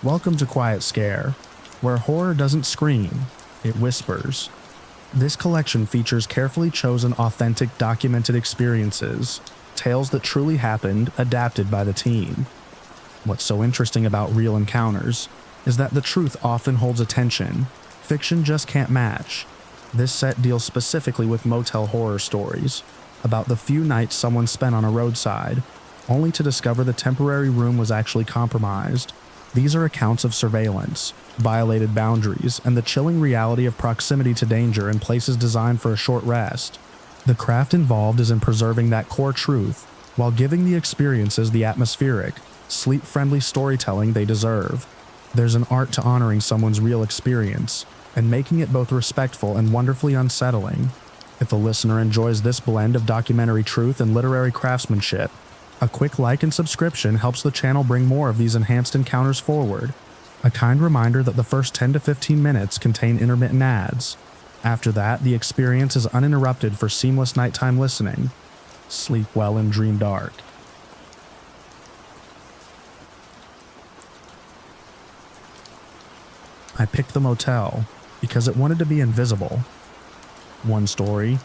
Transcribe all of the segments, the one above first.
Welcome to Quiet Scare, where horror doesn't scream, it whispers. This collection features carefully chosen, authentic, documented experiences, tales that truly happened, adapted by the team. What's so interesting about Real Encounters is that the truth often holds attention, fiction just can't match. This set deals specifically with motel horror stories, about the few nights someone spent on a roadside, only to discover the temporary room was actually compromised. These are accounts of surveillance, violated boundaries, and the chilling reality of proximity to danger in places designed for a short rest. The craft involved is in preserving that core truth, while giving the experiences the atmospheric, sleep-friendly storytelling they deserve. There's an art to honoring someone's real experience, and making it both respectful and wonderfully unsettling. If a listener enjoys this blend of documentary truth and literary craftsmanship, a quick like and subscription helps the channel bring more of these enhanced encounters forward. A kind reminder that the first 10 to 15 minutes contain intermittent ads. After that, the experience is uninterrupted for seamless nighttime listening. Sleep well and dream dark. I picked the motel because it wanted to be invisible. One story,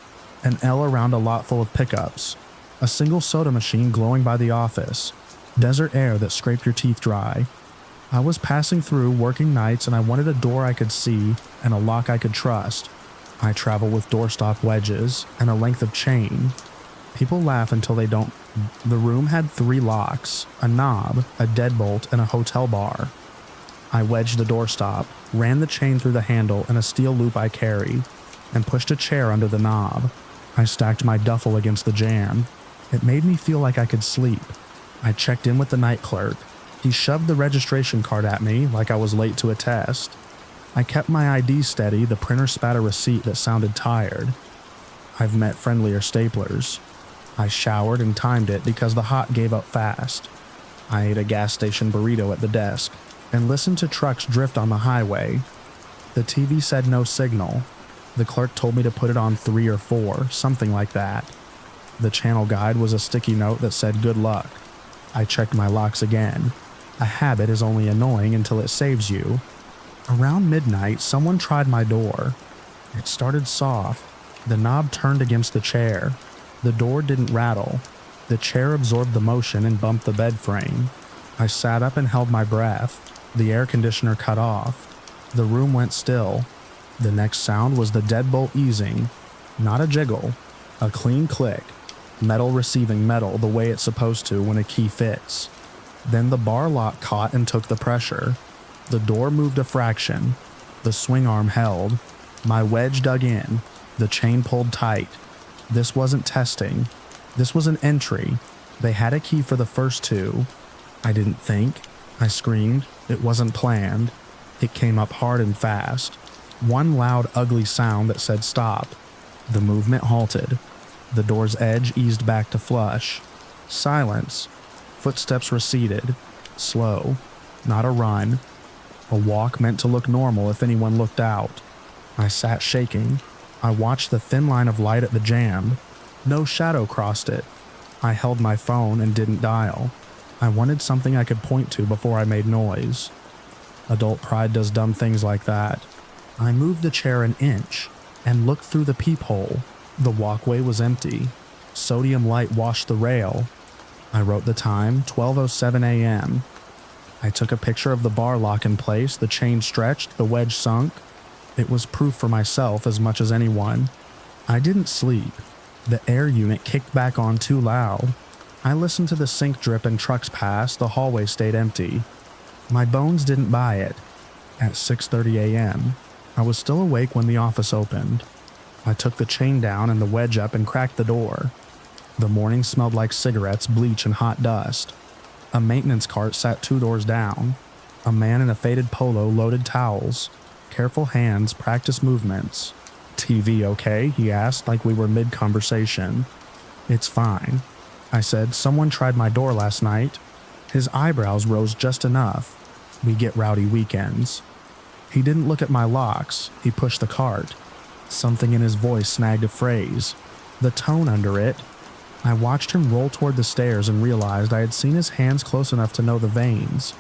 an L around a lot full of pickups, a single soda machine glowing by the office, desert air that scraped your teeth dry. I was passing through working nights and I wanted a door I could see and a lock I could trust. I travel with doorstop wedges and a length of chain. People laugh until they don't. The room had 3 locks, a knob, a deadbolt, and a hotel bar. I wedged the doorstop, ran the chain through the handle and a steel loop I carry, and pushed a chair under the knob. I stacked my duffel against the jamb. It made me feel like I could sleep. I checked in with the night clerk. He shoved the registration card at me like I was late to a test. I kept my ID steady, the printer spat a receipt that sounded tired. I've met friendlier staplers. I showered and timed it because the hot gave up fast. I ate a gas station burrito at the desk and listened to trucks drift on the highway. The TV said no signal. The clerk told me to put it on 3 or 4, something like that. The channel guide was a sticky note that said good luck. I checked my locks again. A habit is only annoying until it saves you. Around midnight, someone tried my door. It started soft. The knob turned against the chair. The door didn't rattle. The chair absorbed the motion and bumped the bed frame. I sat up and held my breath. The air conditioner cut off. The room went still. The next sound was the deadbolt easing. Not a jiggle. A clean click. Metal receiving metal the way it's supposed to when a key fits. Then the bar lock caught and took the pressure. The door moved a fraction. The swing arm held. My wedge dug in. The chain pulled tight. This wasn't testing. This was an entry. They had a key for the first 2. I didn't think. I screamed. It wasn't planned. It came up hard and fast. One loud, ugly sound that said stop. The movement halted. The door's edge eased back to flush. Silence. Footsteps receded. Slow. Not a run. A walk meant to look normal if anyone looked out. I sat shaking. I watched the thin line of light at the jamb. No shadow crossed it. I held my phone and didn't dial. I wanted something I could point to before I made noise. Adult pride does dumb things like that. I moved the chair an inch and looked through the peephole. The walkway was empty. Sodium light washed the rail. I wrote the time, 12:07 a.m. I took a picture of the bar lock in place, the chain stretched, the wedge sunk. It was proof for myself as much as anyone. I didn't sleep. The air unit kicked back on too loud. I listened to the sink drip and trucks pass, the hallway stayed empty. My bones didn't buy it. At 6:30 a.m., I was still awake when the office opened. I took the chain down and the wedge up and cracked the door. The morning smelled like cigarettes, bleach, and hot dust. A maintenance cart sat 2 doors down. A man in a faded polo loaded towels. Careful hands, practice movements. TV okay? He asked like we were mid-conversation. It's fine. I said, someone tried my door last night. His eyebrows rose just enough. We get rowdy weekends. He didn't look at my locks. He pushed the cart. Something in his voice snagged a phrase. The tone under it. I watched him roll toward the stairs and realized I had seen his hands close enough to know the veins.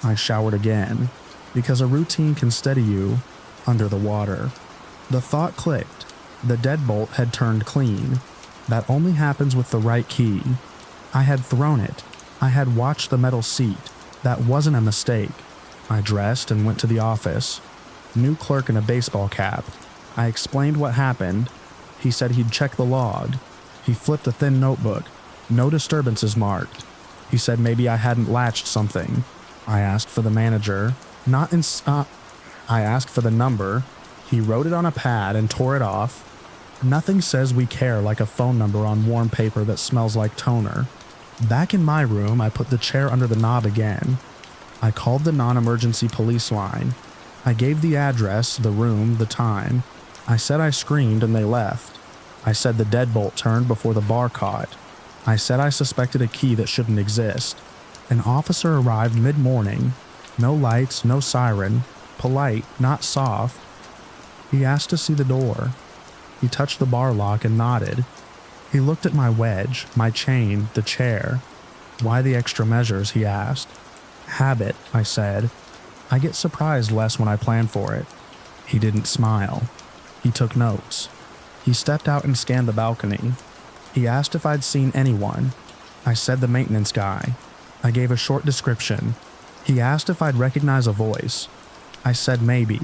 I showered again, because a routine can steady you under the water. The thought clicked. The deadbolt had turned clean. That only happens with the right key. I had thrown it. I had watched the metal seat. That wasn't a mistake. I dressed and went to the office. New clerk in a baseball cap. I explained what happened. He said he'd check the log. He flipped a thin notebook. No disturbances marked. He said maybe I hadn't latched something. I asked for the manager. I asked for the number. He wrote it on a pad and tore it off. Nothing says we care like a phone number on warm paper that smells like toner. Back in my room, I put the chair under the knob again. I called the non-emergency police line. I gave the address, the room, the time. I said I screamed and they left. I said the deadbolt turned before the bar caught. I said I suspected a key that shouldn't exist. An officer arrived mid-morning. No lights, no siren. Polite, not soft. He asked to see the door. He touched the bar lock and nodded. He looked at my wedge, my chain, the chair. Why the extra measures, he asked. Habit, I said. I get surprised less when I plan for it. He didn't smile. He took notes. He stepped out and scanned the balcony. He asked if I'd seen anyone. I said the maintenance guy. I gave a short description. He asked if I'd recognize a voice. I said maybe.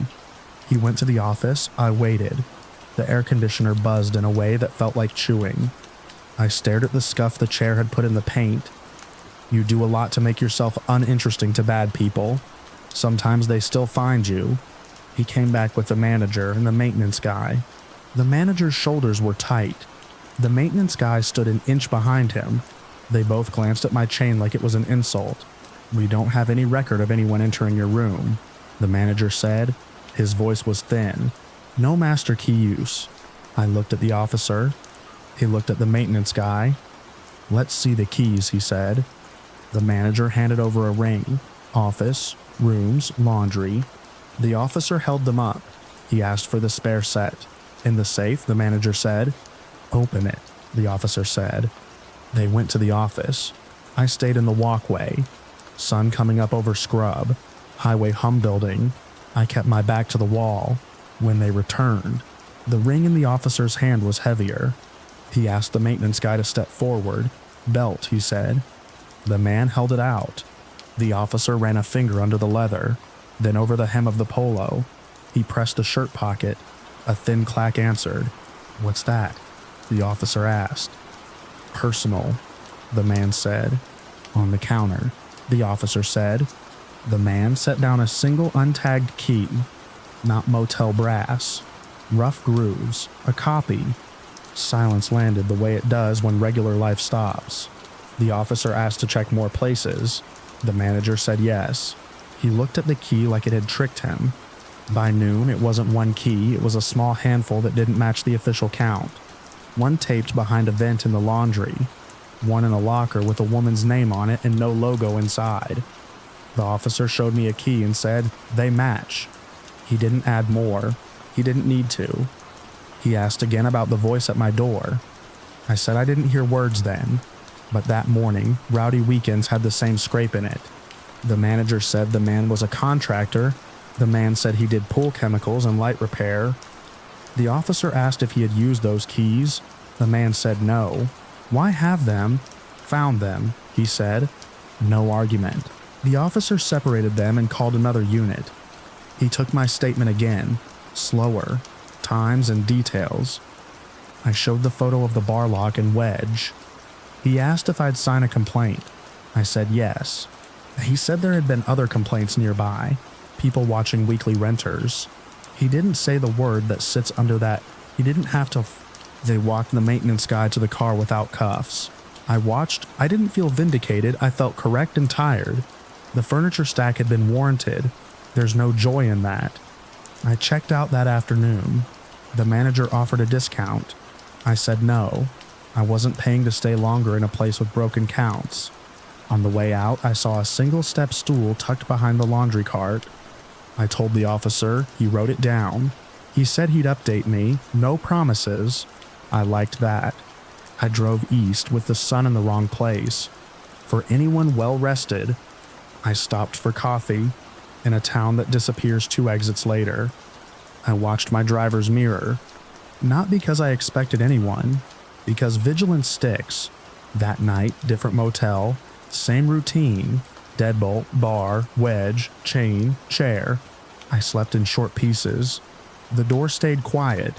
He went to the office. I waited. The air conditioner buzzed in a way that felt like chewing. I stared at the scuff the chair had put in the paint. You do a lot to make yourself uninteresting to bad people. Sometimes they still find you. He came back with the manager and the maintenance guy. The manager's shoulders were tight. The maintenance guy stood an inch behind him. They both glanced at my chain like it was an insult. We don't have any record of anyone entering your room, the manager said. His voice was thin. No master key use. I looked at the officer. He looked at the maintenance guy. Let's see the keys, he said. The manager handed over a ring. Office, rooms, laundry. The officer held them up. He asked for the spare set. In the safe, the manager said. Open it, the officer said. They went to the office. I stayed in the walkway. Sun coming up over scrub. Highway hum building. I kept my back to the wall. When they returned, the ring in the officer's hand was heavier. He asked the maintenance guy to step forward. Belt, he said. The man held it out. The officer ran a finger under the leather, then over the hem of the polo. He pressed the shirt pocket. A thin clack answered. What's that? The officer asked. Personal, the man said. On the counter, the officer said. The man set down a single untagged key. Not motel brass. Rough grooves. A copy. Silence landed the way it does when regular life stops. The officer asked to check more places. The manager said yes. He looked at the key like it had tricked him. By noon, it wasn't one key, it was a small handful that didn't match the official count. One taped behind a vent in the laundry. One in a locker with a woman's name on it and no logo inside. The officer showed me a key and said, they match. He didn't add more. He didn't need to. He asked again about the voice at my door. I said I didn't hear words then, but that morning, Rowdy Weekends had the same scrape in it. The manager said the man was a contractor. The man said he did pool chemicals and light repair. The officer asked if he had used those keys. The man said no. Why have them? Found them, he said. No argument. The officer separated them and called another unit. He took my statement again, slower, times and details. I showed the photo of the bar lock and wedge. He asked if I'd sign a complaint. I said yes. He said there had been other complaints nearby, people watching weekly renters. He didn't say the word that sits under that. He didn't have to. They walked the maintenance guy to the car without cuffs. I watched. I didn't feel vindicated. I felt correct and tired. The furniture stack had been warranted. There's no joy in that. I checked out that afternoon. The manager offered a discount. I said no. I wasn't paying to stay longer in a place with broken counts. On the way out, I saw a single-step stool tucked behind the laundry cart. I told the officer. He wrote it down. He said he'd update me. No promises. I liked that. I drove east with the sun in the wrong place. For anyone well-rested, I stopped for coffee in a town that disappears 2 exits later. I watched my driver's mirror, not because I expected anyone, because vigilance sticks. That night, different motel, same routine, deadbolt, bar, wedge, chain, chair. I slept in short pieces. The door stayed quiet.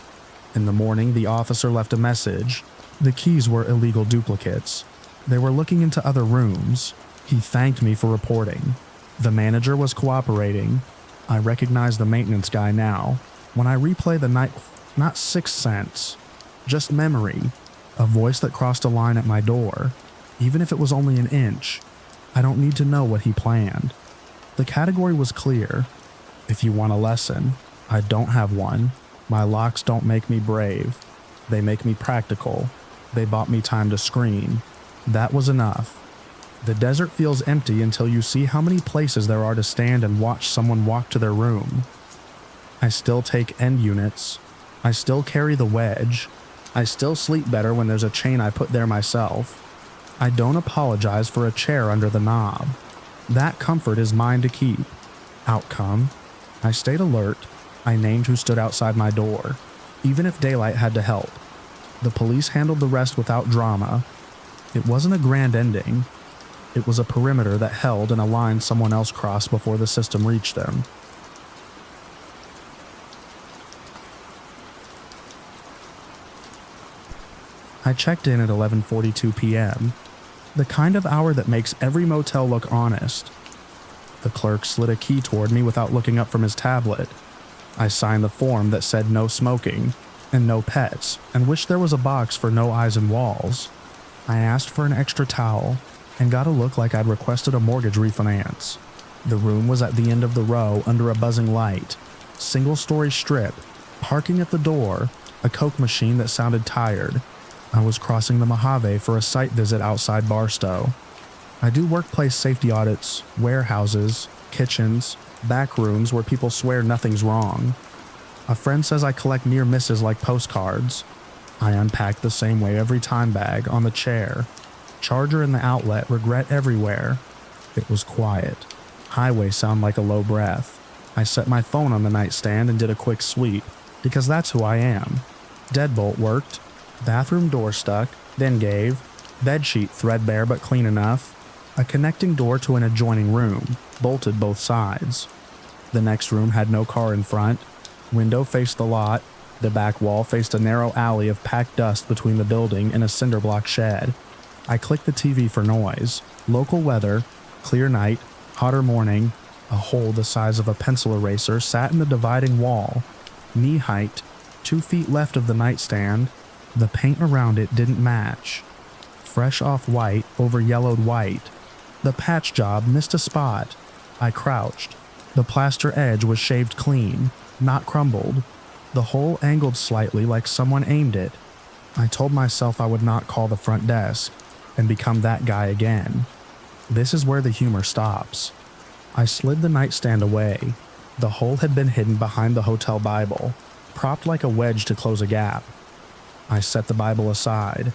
In the morning, the officer left a message. The keys were illegal duplicates. They were looking into other rooms. He thanked me for reporting. The manager was cooperating. I recognize the maintenance guy now. When I replay the night, not sixth sense, just memory, a voice that crossed a line at my door, even if it was only an inch. I don't need to know what he planned. The category was clear. If you want a lesson, I don't have one. My locks don't make me brave. They make me practical. They bought me time to scream. That was enough. The desert feels empty until you see how many places there are to stand and watch someone walk to their room. I still take end units. I still carry the wedge. I still sleep better when there's a chain I put there myself. I don't apologize for a chair under the knob. That comfort is mine to keep. Outcome: I stayed alert. I named who stood outside my door, even if daylight had to help. The police handled the rest without drama. It wasn't a grand ending. It was a perimeter that held and a line someone else crossed before the system reached them. I checked in at 11:42 p.m., the kind of hour that makes every motel look honest. The clerk slid a key toward me without looking up from his tablet. I signed the form that said no smoking and no pets, and wished there was a box for no eyes and walls. I asked for an extra towel and got a look like I'd requested a mortgage refinance. The room was at the end of the row under a buzzing light. Single-story strip. Parking at the door. A Coke machine that sounded tired. I was crossing the Mojave for a site visit outside Barstow. I do workplace safety audits, warehouses, kitchens, back rooms where people swear nothing's wrong. A friend says I collect near misses like postcards. I unpacked the same way every time bag on the chair. Charger in the outlet, regret everywhere. It was quiet. Highway sound like a low breath. I set my phone on the nightstand and did a quick sweep, because that's who I am. Deadbolt worked. Bathroom door stuck, then gave. Bedsheet threadbare but clean enough. A connecting door to an adjoining room, bolted both sides. The next room had no car in front. Window faced the lot. The back wall faced a narrow alley of packed dust between the building and a cinder block shed. I clicked the TV for noise. Local weather, clear night, hotter morning. A hole the size of a pencil eraser sat in the dividing wall. Knee height, 2 feet left of the nightstand. The paint around it didn't match. Fresh off white over yellowed white. The patch job missed a spot. I crouched. The plaster edge was shaved clean, not crumbled. The hole angled slightly like someone aimed it. I told myself I would not call the front desk and become that guy again. This is where the humor stops. I slid the nightstand away. The hole had been hidden behind the hotel Bible, propped like a wedge to close a gap. I set the Bible aside.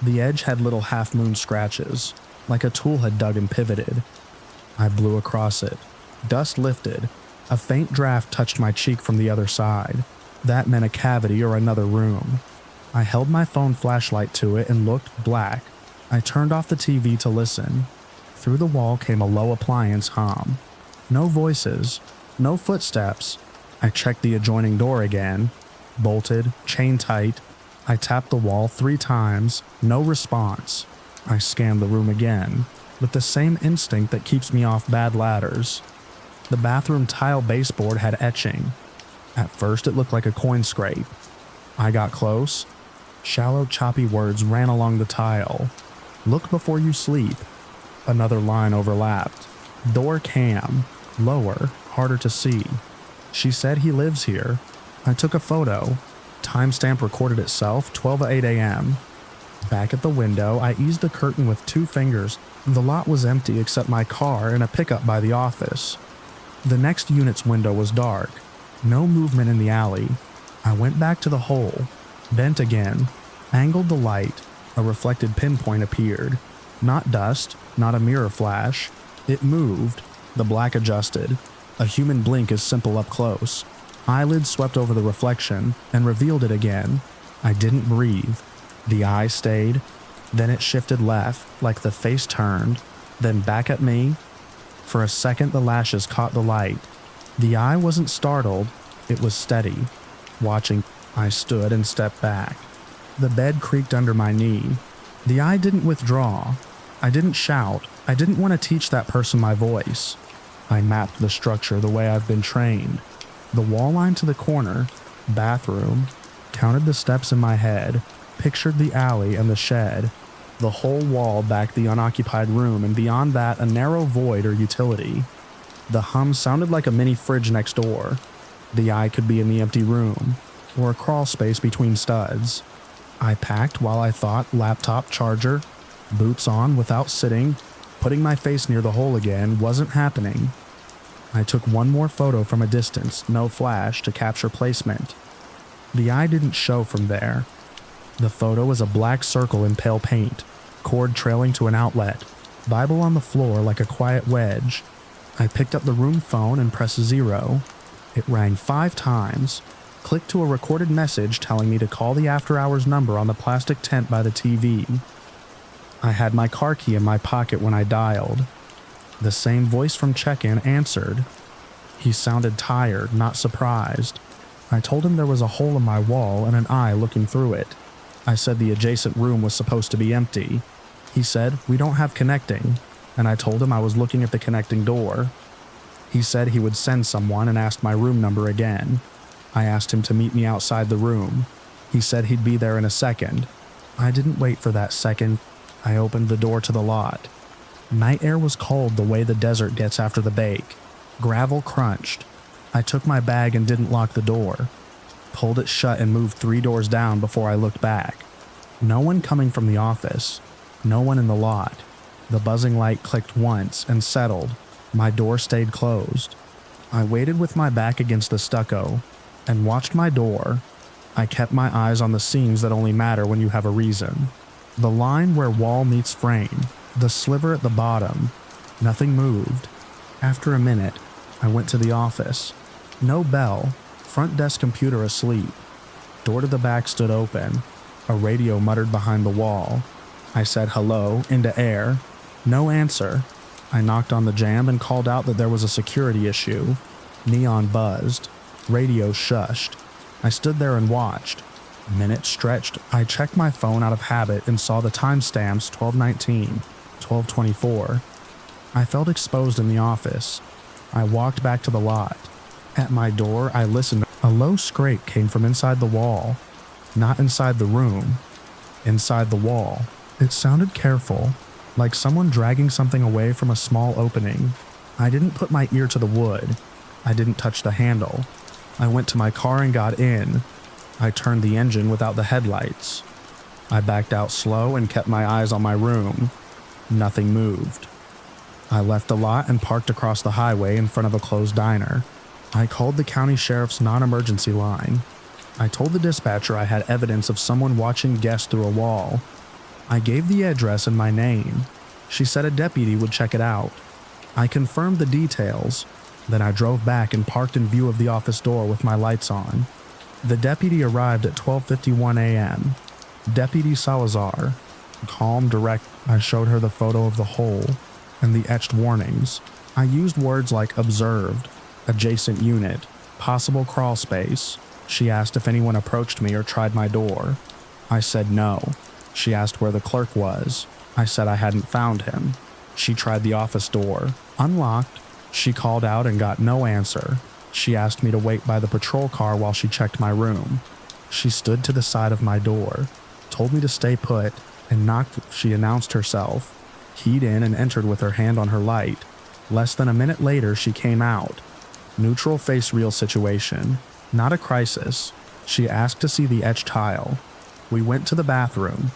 The edge had little half-moon scratches, like a tool had dug and pivoted. I blew across it. Dust lifted. A faint draft touched my cheek from the other side. That meant a cavity or another room. I held my phone flashlight to it and looked black. I turned off the TV to listen. Through the wall came a low appliance hum. No voices. No footsteps. I checked the adjoining door again. Bolted, chain tight. I tapped the wall 3 times. No response. I scanned the room again, with the same instinct that keeps me off bad ladders. The bathroom tile baseboard had etching. At first it looked like a coin scrape. I got close. Shallow, choppy words ran along the tile. Look before you sleep. Another line overlapped. Door cam. Lower, harder to see. She said he lives here. I took a photo. Timestamp recorded itself, 12:08 a.m. Back at the window, I eased the curtain with 2 fingers. The lot was empty except my car and a pickup by the office. The next unit's window was dark. No movement in the alley. I went back to the hole. Bent again. Angled the light. A reflected pinpoint appeared. Not dust, not a mirror flash. It moved. The black adjusted. A human blink is simple up close. Eyelids swept over the reflection and revealed it again. I didn't breathe. The eye stayed. Then it shifted left, like the face turned, then back at me. For a second, the lashes caught the light. The eye wasn't startled. It was steady. Watching, I stood and stepped back. The bed creaked under my knee. The eye didn't withdraw. I didn't shout. I didn't want to teach that person my voice. I mapped the structure the way I've been trained. The wall line to the corner, bathroom, counted the steps in my head, pictured the alley and the shed. The whole wall backed the unoccupied room, and beyond that, a narrow void or utility. The hum sounded like a mini fridge next door. The eye could be in the empty room, or a crawl space between studs. I packed while I thought, laptop, charger, boots on without sitting. Putting my face near the hole again wasn't happening. I took one more photo from a distance, no flash, to capture placement. The eye didn't show from there. The photo was a black circle in pale paint, cord trailing to an outlet, Bible on the floor like a quiet wedge. I picked up the room phone and pressed 0. It rang 5 times, clicked to a recorded message telling me to call the after-hours number on the plastic tent by the TV. I had my car key in my pocket when I dialed. The same voice from check-in answered. He sounded tired, not surprised. I told him there was a hole in my wall and an eye looking through it. I said the adjacent room was supposed to be empty. He said, "We don't have connecting," and I told him I was looking at the connecting door. He said he would send someone and asked my room number again. I asked him to meet me outside the room. He said he'd be there in a second. I didn't wait for that second. I opened the door to the lot. Night air was cold the way the desert gets after the bake. Gravel crunched. I took my bag and didn't lock the door. Pulled it shut and moved 3 doors down before I looked back. No one coming from the office. No one in the lot. The buzzing light clicked once and settled. My door stayed closed. I waited with my back against the stucco and watched my door. I kept my eyes on the seams that only matter when you have a reason. The line where wall meets frame, the sliver at the bottom. Nothing moved. After a minute, I went to the office. No bell. Front desk computer asleep. Door to the back stood open. A radio muttered behind the wall. I said hello into air. No answer. I knocked on the jamb and called out that there was a security issue. Neon buzzed. Radio shushed. I stood there and watched. Minutes stretched. I checked my phone out of habit and saw the timestamps 12:19, 12:24. I felt exposed in the office. I walked back to the lot. At my door, I listened. A low scrape came from inside the wall. Not inside the room. Inside the wall. It sounded careful, like someone dragging something away from a small opening. I didn't put my ear to the wood. I didn't touch the handle. I went to my car and got in. I turned the engine without the headlights. I backed out slow and kept my eyes on my room. Nothing moved. I left the lot and parked across the highway in front of a closed diner. I called the county sheriff's non-emergency line. I told the dispatcher I had evidence of someone watching guests through a wall. I gave the address and my name. She said a deputy would check it out. I confirmed the details. Then I drove back and parked in view of the office door with my lights on. The deputy arrived at 12:51 a.m. Deputy Salazar. Calm, direct. I showed her the photo of the hole and the etched warnings. I used words like observed, adjacent unit, possible crawl space. She asked if anyone approached me or tried my door. I said no. She asked where the clerk was. I said I hadn't found him. She tried the office door. Unlocked. She called out and got no answer. She asked me to wait by the patrol car while she checked my room. She stood to the side of my door, told me to stay put, and knocked. She announced herself, keyed in and entered with her hand on her light. Less than a minute later, she came out. Neutral face real situation. Not a crisis. She asked to see the etched tile. We went to the bathroom.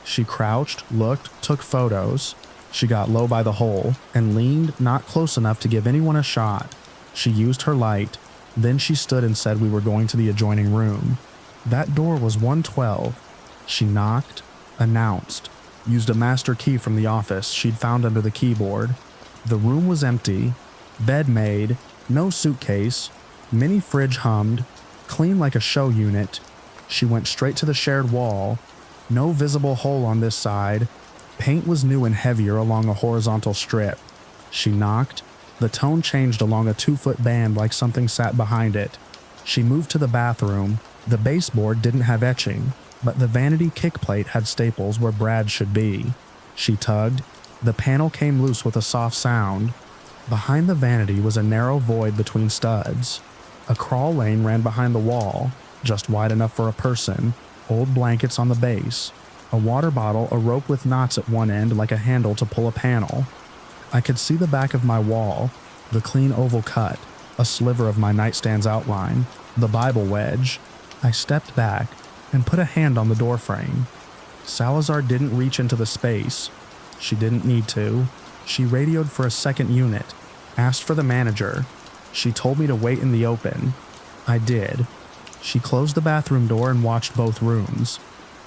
She crouched, looked, took photos. She got low by the hole and leaned not close enough to give anyone a shot. She used her light. Then she stood and said we were going to the adjoining room. That door was 112. She knocked, announced, used a master key from the office she'd found under the keyboard. The room was empty, bed made, no suitcase, mini fridge hummed, clean like a show unit. She went straight to the shared wall, no visible hole on this side. Paint was new and heavier along a horizontal strip. She knocked. The tone changed along a 2-foot band like something sat behind it. She moved to the bathroom. The baseboard didn't have etching, but the vanity kickplate had staples where Brad should be. She tugged. The panel came loose with a soft sound. Behind the vanity was a narrow void between studs. A crawl lane ran behind the wall, just wide enough for a person, old blankets on the base, a water bottle, a rope with knots at one end like a handle to pull a panel. I could see the back of my wall, the clean oval cut, a sliver of my nightstand's outline, the Bible wedge. I stepped back and put a hand on the doorframe. Salazar didn't reach into the space. She didn't need to. She radioed for a second unit, asked for the manager. She told me to wait in the open. I did. She closed the bathroom door and watched both rooms.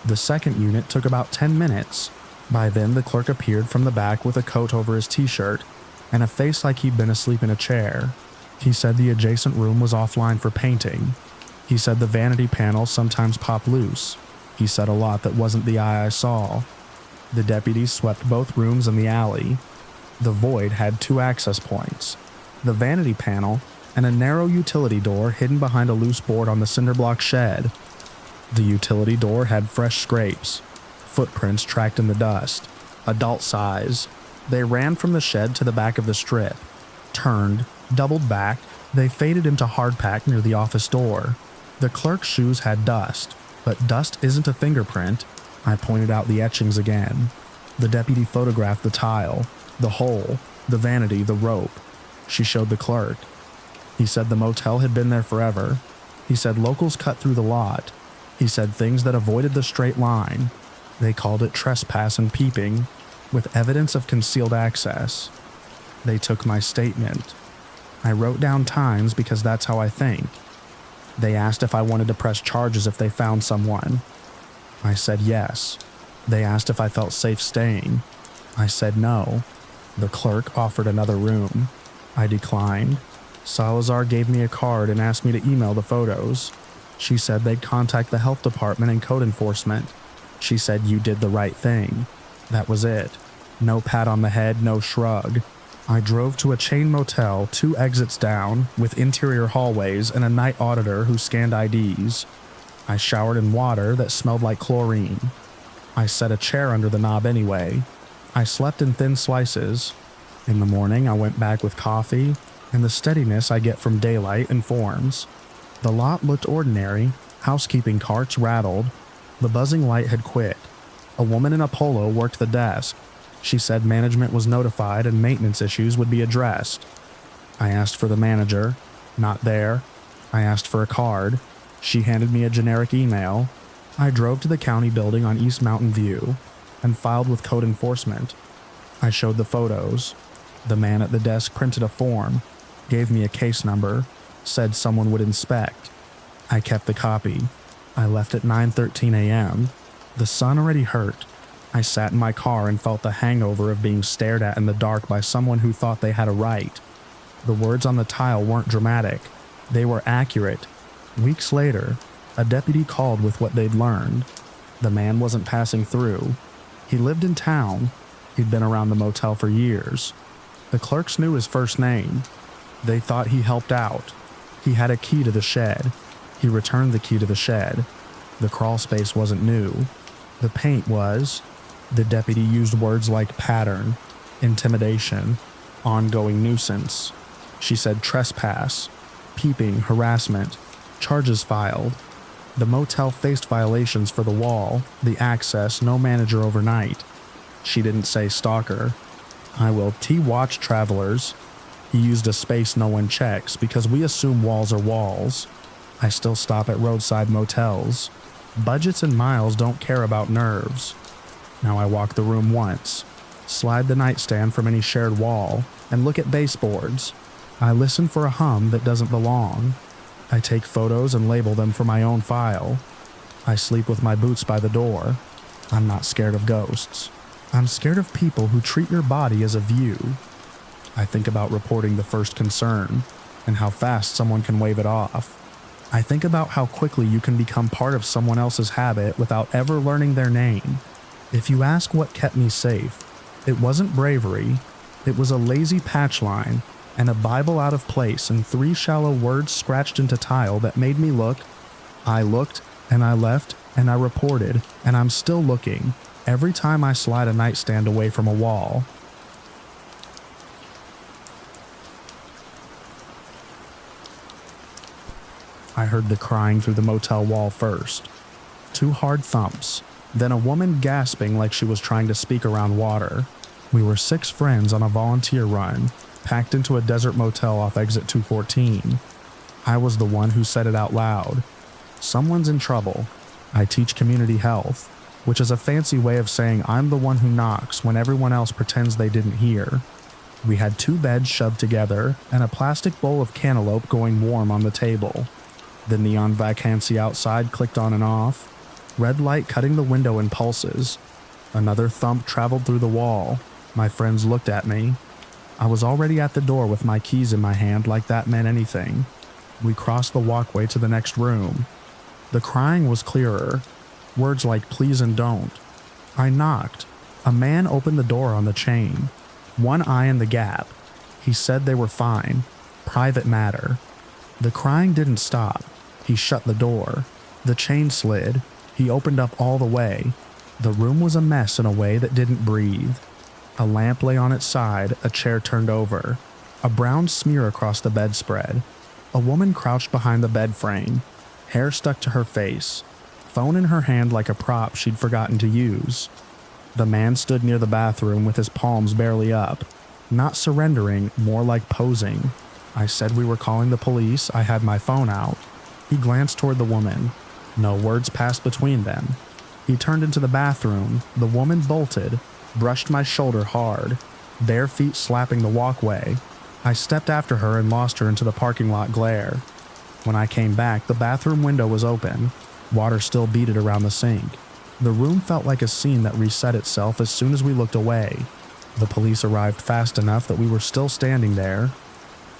The second unit took about 10 minutes. By then, the clerk appeared from the back with a coat over his t-shirt and a face like he'd been asleep in a chair. He said the adjacent room was offline for painting. He said the vanity panels sometimes pop loose. He said a lot that wasn't the eye I saw. The deputies swept both rooms and the alley. The void had 2 access points, the vanity panel and a narrow utility door hidden behind a loose board on the cinderblock shed. The utility door had fresh scrapes, footprints tracked in the dust, adult size. They ran from the shed to the back of the strip, turned, doubled back. They faded into hardpack near the office door. The clerk's shoes had dust, but dust isn't a fingerprint. I pointed out the etchings again. The deputy photographed the tile, the hole, the vanity, the rope. She showed the clerk. He said the motel had been there forever. He said locals cut through the lot. He said things that avoided the straight line. They called it trespass and peeping, with evidence of concealed access. They took my statement. I wrote down times because that's how I think. They asked if I wanted to press charges if they found someone. I said yes. They asked if I felt safe staying. I said no. The clerk offered another room. I declined. Salazar gave me a card and asked me to email the photos. She said they'd contact the health department and code enforcement. She said you did the right thing. That was it. No pat on the head, no shrug. I drove to a chain motel 2 exits down, with interior hallways and a night auditor who scanned IDs. I showered in water that smelled like chlorine. I set a chair under the knob anyway. I slept in thin slices. In the morning, I went back with coffee and the steadiness I get from daylight and forms. The lot looked ordinary. Housekeeping carts rattled. The buzzing light had quit. A woman in a polo worked the desk. She said management was notified and maintenance issues would be addressed. I asked for the manager. Not there. I asked for a card. She handed me a generic email. I drove to the county building on East Mountain View and filed with code enforcement. I showed the photos. The man at the desk printed a form, gave me a case number, said someone would inspect. I kept the copy. I left at 9:13 a.m. The sun already hurt. I sat in my car and felt the hangover of being stared at in the dark by someone who thought they had a right. The words on the tile weren't dramatic. They were accurate. Weeks later, a deputy called with what they'd learned. The man wasn't passing through. He lived in town. He'd been around the motel for years. The clerks knew his first name. They thought he helped out. He had a key to the shed. He returned the key to the shed. The crawl space wasn't new. The paint was. The deputy used words like pattern, intimidation, ongoing nuisance. She said trespass, peeping, harassment, charges filed. The motel faced violations for the wall, the access, no manager overnight. She didn't say stalker. I will watch travelers. He used a space no one checks because we assume walls are walls. I still stop at roadside motels. Budgets and miles don't care about nerves. Now I walk the room once, slide the nightstand from any shared wall, and look at baseboards. I listen for a hum that doesn't belong. I take photos and label them for my own file. I sleep with my boots by the door. I'm not scared of ghosts. I'm scared of people who treat your body as a view. I think about reporting the first concern and how fast someone can wave it off. I think about how quickly you can become part of someone else's habit without ever learning their name. If you ask what kept me safe, it wasn't bravery, it was a lazy patch line and a Bible out of place and 3 shallow words scratched into tile that made me look. I looked, and I left, and I reported, and I'm still looking every time I slide a nightstand away from a wall. I heard the crying through the motel wall first. 2 hard thumps, then a woman gasping like she was trying to speak around water. We were 6 friends on a volunteer run, packed into a desert motel off exit 214. I was the one who said it out loud. Someone's in trouble. I teach community health, which is a fancy way of saying I'm the one who knocks when everyone else pretends they didn't hear. We had 2 beds shoved together and a plastic bowl of cantaloupe going warm on the table. The neon vacancy outside clicked on and off, red light cutting the window in pulses. Another thump traveled through the wall. My friends looked at me. I was already at the door with my keys in my hand like that meant anything. We crossed the walkway to the next room. The crying was clearer, words like please and don't. I knocked. A man opened the door on the chain. 1 eye in the gap. He said they were fine. Private matter. The crying didn't stop. He shut the door. The chain slid. He opened up all the way. The room was a mess in a way that didn't breathe. A lamp lay on its side, a chair turned over. A brown smear across the bedspread. A woman crouched behind the bed frame, hair stuck to her face, phone in her hand like a prop she'd forgotten to use. The man stood near the bathroom with his palms barely up, not surrendering, more like posing. I said we were calling the police. I had my phone out. He glanced toward the woman. No words passed between them. He turned into the bathroom. The woman bolted, brushed my shoulder hard, bare feet slapping the walkway. I stepped after her and lost her into the parking lot glare. When I came back, the bathroom window was open. Water still beaded around the sink. The room felt like a scene that reset itself as soon as we looked away. The police arrived fast enough that we were still standing there.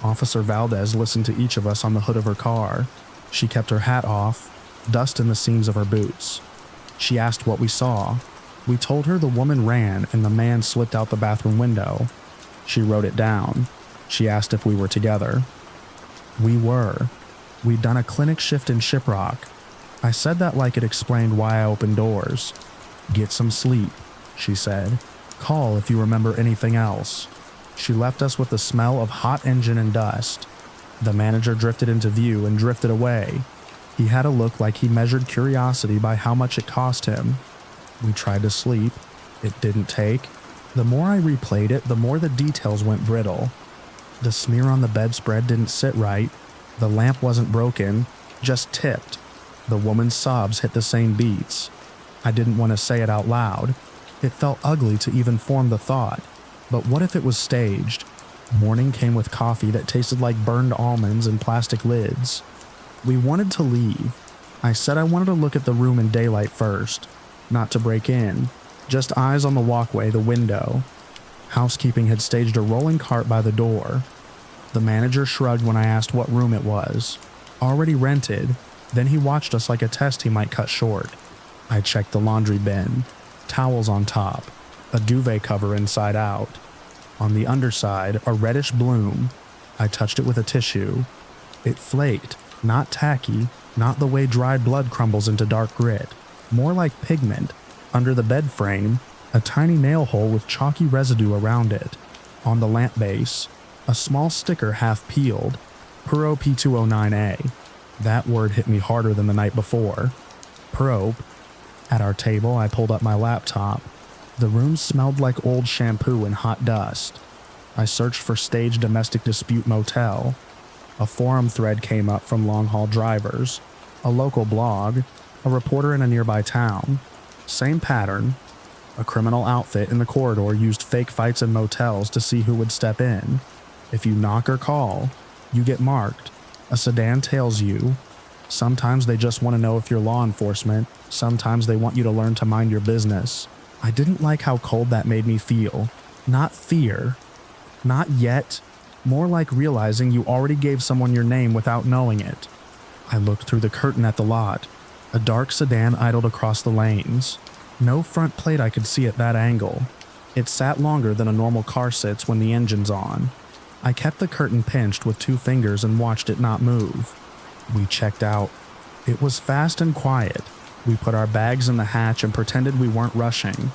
Officer Valdez listened to each of us on the hood of her car. She kept her hat off, dust in the seams of her boots. She asked what we saw. We told her the woman ran and the man slipped out the bathroom window. She wrote it down. She asked if we were together. We were. We'd done a clinic shift in Shiprock. I said that like it explained why I opened doors. Get some sleep, she said. Call if you remember anything else. She left us with the smell of hot engine and dust. The manager drifted into view and drifted away. He had a look like he measured curiosity by how much it cost him. We tried to sleep. It didn't take. The more I replayed it, the more the details went brittle. The smear on the bedspread didn't sit right. The lamp wasn't broken, just tipped. The woman's sobs hit the same beats. I didn't want to say it out loud. It felt ugly to even form the thought. But what if it was staged? Morning came with coffee that tasted like burned almonds and plastic lids. We wanted to leave. I said I wanted to look at the room in daylight first. Not to break in. Just eyes on the walkway, the window. Housekeeping had staged a rolling cart by the door. The manager shrugged when I asked what room it was. Already rented. Then he watched us like a test he might cut short. I checked the laundry bin. Towels on top. A duvet cover inside out. On the underside, a reddish bloom. I touched it with a tissue. It flaked, not tacky, not the way dried blood crumbles into dark grit. More like pigment. Under the bed frame, a tiny nail hole with chalky residue around it. On the lamp base, a small sticker half peeled. Pro P209A. That word hit me harder than the night before. Probe. At our table, I pulled up my laptop. The room smelled like old shampoo and hot dust. I searched for Stage Domestic Dispute Motel. A forum thread came up from long haul drivers. A local blog. A reporter in a nearby town. Same pattern. A criminal outfit in the corridor used fake fights in motels to see who would step in. If you knock or call, you get marked. A sedan tails you. Sometimes they just want to know if you're law enforcement. Sometimes they want you to learn to mind your business. I didn't like how cold that made me feel. Not fear. Not yet. More like realizing you already gave someone your name without knowing it. I looked through the curtain at the lot. A dark sedan idled across the lanes. No front plate I could see at that angle. It sat longer than a normal car sits when the engine's on. I kept the curtain pinched with 2 fingers and watched it not move. We checked out. It was fast and quiet. We put our bags in the hatch and pretended we weren't rushing.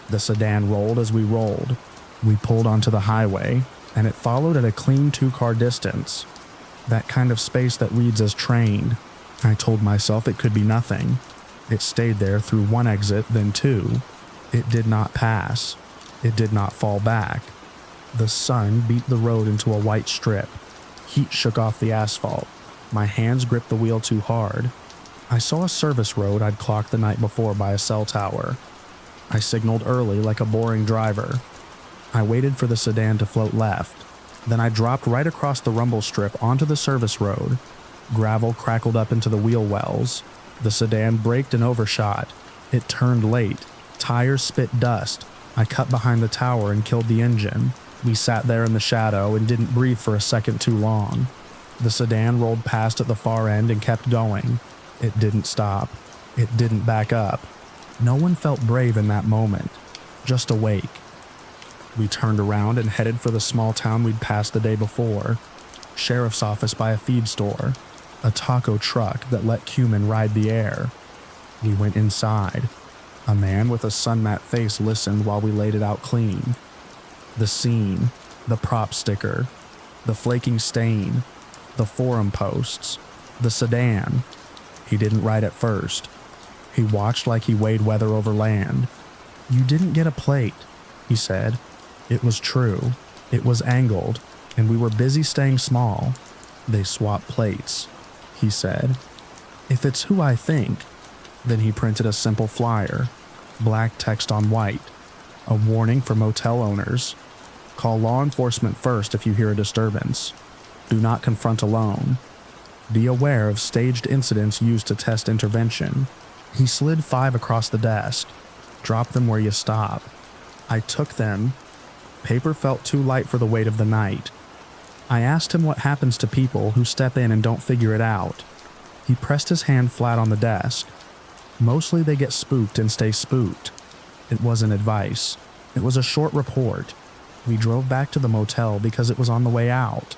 The sedan rolled as we rolled. We pulled onto the highway, and it followed at a clean 2-car distance. That kind of space that reads as trained. I told myself it could be nothing. It stayed there through 1 exit, then 2. It did not pass. It did not fall back. The sun beat the road into a white strip. Heat shook off the asphalt. My hands gripped the wheel too hard. I saw a service road I'd clocked the night before by a cell tower. I signaled early like a boring driver. I waited for the sedan to float left. Then I dropped right across the rumble strip onto the service road. Gravel crackled up into the wheel wells. The sedan braked and overshot. It turned late. Tires spit dust. I cut behind the tower and killed the engine. We sat there in the shadow and didn't breathe for a second too long. The sedan rolled past at the far end and kept going. It didn't stop. It didn't back up. No one felt brave in that moment. Just awake. We turned around and headed for the small town we'd passed the day before. Sheriff's office by a feed store. A taco truck that let cumin ride the air. We went inside. A man with a sun-mat face listened while we laid it out clean. The scene, the prop sticker, the flaking stain, the forum posts, the sedan. He didn't write at first. He watched like he weighed weather over land. "You didn't get a plate," he said. It was true. It was angled, and we were busy staying small. "They swapped plates," he said. "If it's who I think." Then he printed a simple flyer, black text on white, a warning for motel owners. Call law enforcement first if you hear a disturbance. Do not confront alone. Be aware of staged incidents used to test intervention. He slid 5 across the desk. Drop them where you stop. I took them. Paper felt too light for the weight of the night. I asked him what happens to people who step in and don't figure it out. He pressed his hand flat on the desk. Mostly they get spooked and stay spooked. It wasn't advice. It was a short report. We drove back to the motel because it was on the way out.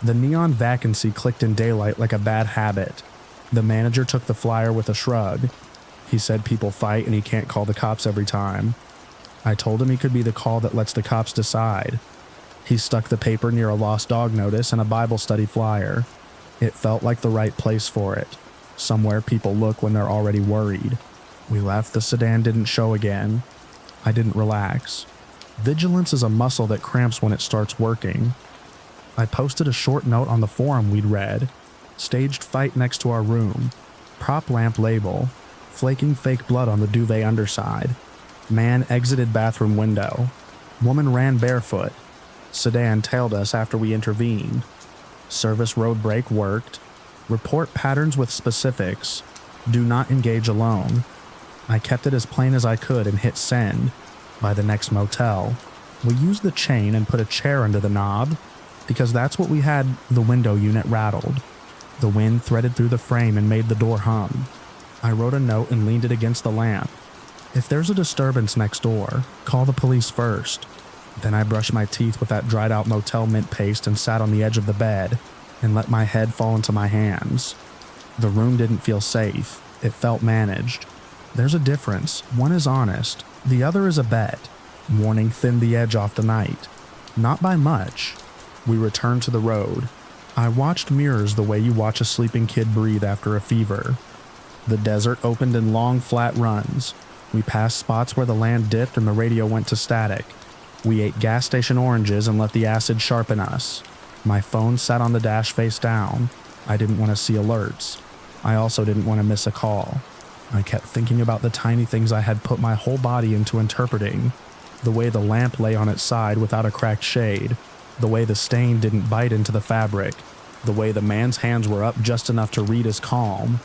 The neon vacancy clicked in daylight like a bad habit. The manager took the flyer with a shrug. He said people fight and he can't call the cops every time. I told him he could be the call that lets the cops decide. He stuck the paper near a lost dog notice and a Bible study flyer. It felt like the right place for it. Somewhere people look when they're already worried. We left. The sedan didn't show again. I didn't relax. Vigilance is a muscle that cramps when it starts working. I posted a short note on the forum we'd read. Staged fight next to our room. Prop lamp label. Flaking fake blood on the duvet underside. Man exited bathroom window. Woman ran barefoot. Sedan tailed us after we intervened. Service road brake worked. Report patterns with specifics. Do not engage alone. I kept it as plain as I could and hit send. By the next motel, we used the chain and put a chair under the knob, because that's what we had. The window unit rattled. The wind threaded through the frame and made the door hum. I wrote a note and leaned it against the lamp. If there's a disturbance next door, call the police first. Then I brushed my teeth with that dried out motel mint paste and sat on the edge of the bed and let my head fall into my hands. The room didn't feel safe. It felt managed. There's a difference. One is honest. The other is a bet. Morning thinned the edge off the night. Not by much. We returned to the road. I watched mirrors the way you watch a sleeping kid breathe after a fever. The desert opened in long, flat runs. We passed spots where the land dipped and the radio went to static. We ate gas station oranges and let the acid sharpen us. My phone sat on the dash face down. I didn't want to see alerts. I also didn't want to miss a call. I kept thinking about the tiny things I had put my whole body into interpreting. The way the lamp lay on its side without a cracked shade. The way the stain didn't bite into the fabric. The way the man's hands were up just enough to read as calm.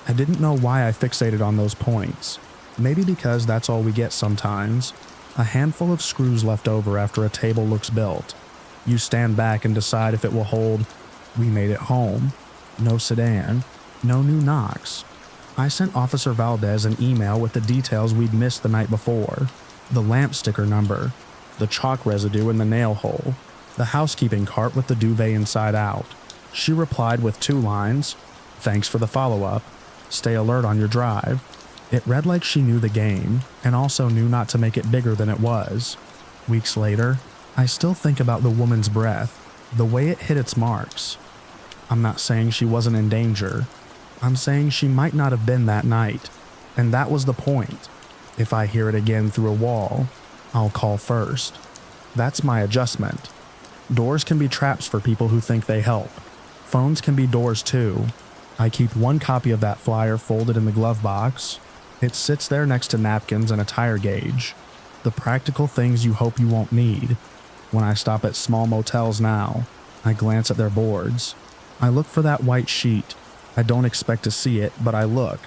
I didn't know why I fixated on those points. Maybe because that's all we get sometimes. A handful of screws left over after a table looks built. You stand back and decide if it will hold. We made it home. No sedan. No new knocks. I sent Officer Valdez an email with the details we'd missed the night before. The lamp sticker number. The chalk residue in the nail hole. The housekeeping cart with the duvet inside out. She replied with 2 lines. Thanks for the follow-up. Stay alert on your drive. It read like she knew the game, and also knew not to make it bigger than it was. Weeks later, I still think about the woman's breath, the way it hit its marks. I'm not saying she wasn't in danger. I'm saying she might not have been that night, and that was the point. If I hear it again through a wall, I'll call first. That's my adjustment. Doors can be traps for people who think they help. Phones can be doors too. I keep 1 copy of that flyer folded in the glove box. It sits there next to napkins and a tire gauge. The practical things you hope you won't need. When I stop at small motels now, I glance at their boards. I look for that white sheet. I don't expect to see it, but I look.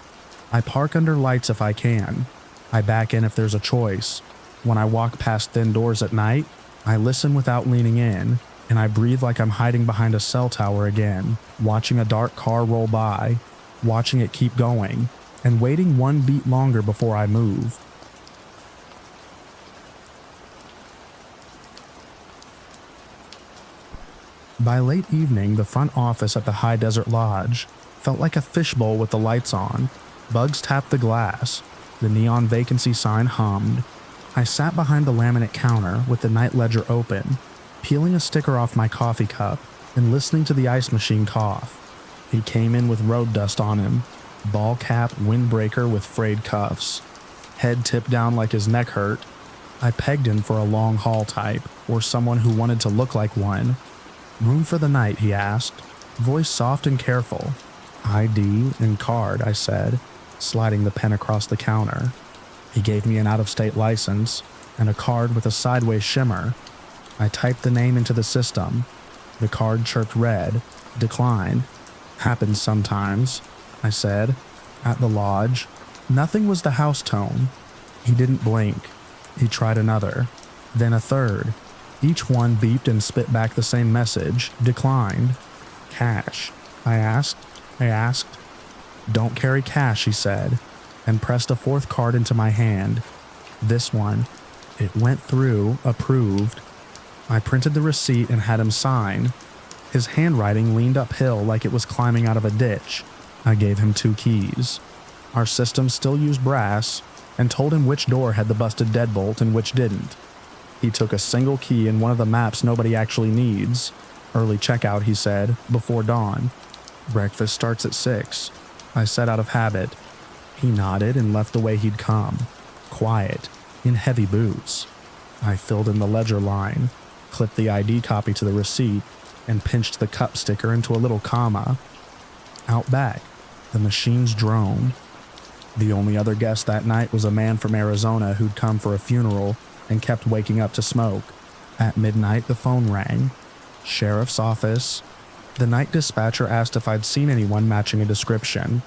I park under lights if I can. I back in if there's a choice. When I walk past thin doors at night, I listen without leaning in, and I breathe like I'm hiding behind a cell tower again, watching a dark car roll by, watching it keep going, and waiting 1 beat longer before I move. By late evening, the front office at the High Desert Lodge felt like a fishbowl with the lights on. Bugs tapped the glass. The neon vacancy sign hummed. I sat behind the laminate counter with the night ledger open, peeling a sticker off my coffee cup and listening to the ice machine cough. He came in with road dust on him, ball cap, windbreaker with frayed cuffs, head tipped down like his neck hurt. I pegged him for a long haul type, or someone who wanted to look like one. Room for the night, he asked, voice soft and careful. ID and card, I said, sliding the pen across the counter. He gave me an out-of-state license and a card with a sideways shimmer. I typed the name into the system. The card chirped red, declined. Happens sometimes, I said. At the lodge, nothing was the house tone. He didn't blink. He tried another, then a third. Each one beeped and spit back the same message, declined. Cash, I asked. Don't carry cash, he said, and pressed a 4th card into my hand. This one. It went through, approved. I printed the receipt and had him sign. His handwriting leaned uphill like it was climbing out of a ditch. I gave him 2 keys. Our system still used brass, and told him which door had the busted deadbolt and which didn't. He took a single key in one of the maps nobody actually needs. Early checkout, he said, before dawn. Breakfast starts at 6. I said out of habit. He nodded and left the way he'd come. Quiet, in heavy boots. I filled in the ledger line, clipped the ID copy to the receipt, and pinched the cup sticker into a little comma. Out back, the machines droned. The only other guest that night was a man from Arizona who'd come for a funeral and kept waking up to smoke. At midnight, the phone rang. Sheriff's office. The night dispatcher asked if I'd seen anyone matching a description.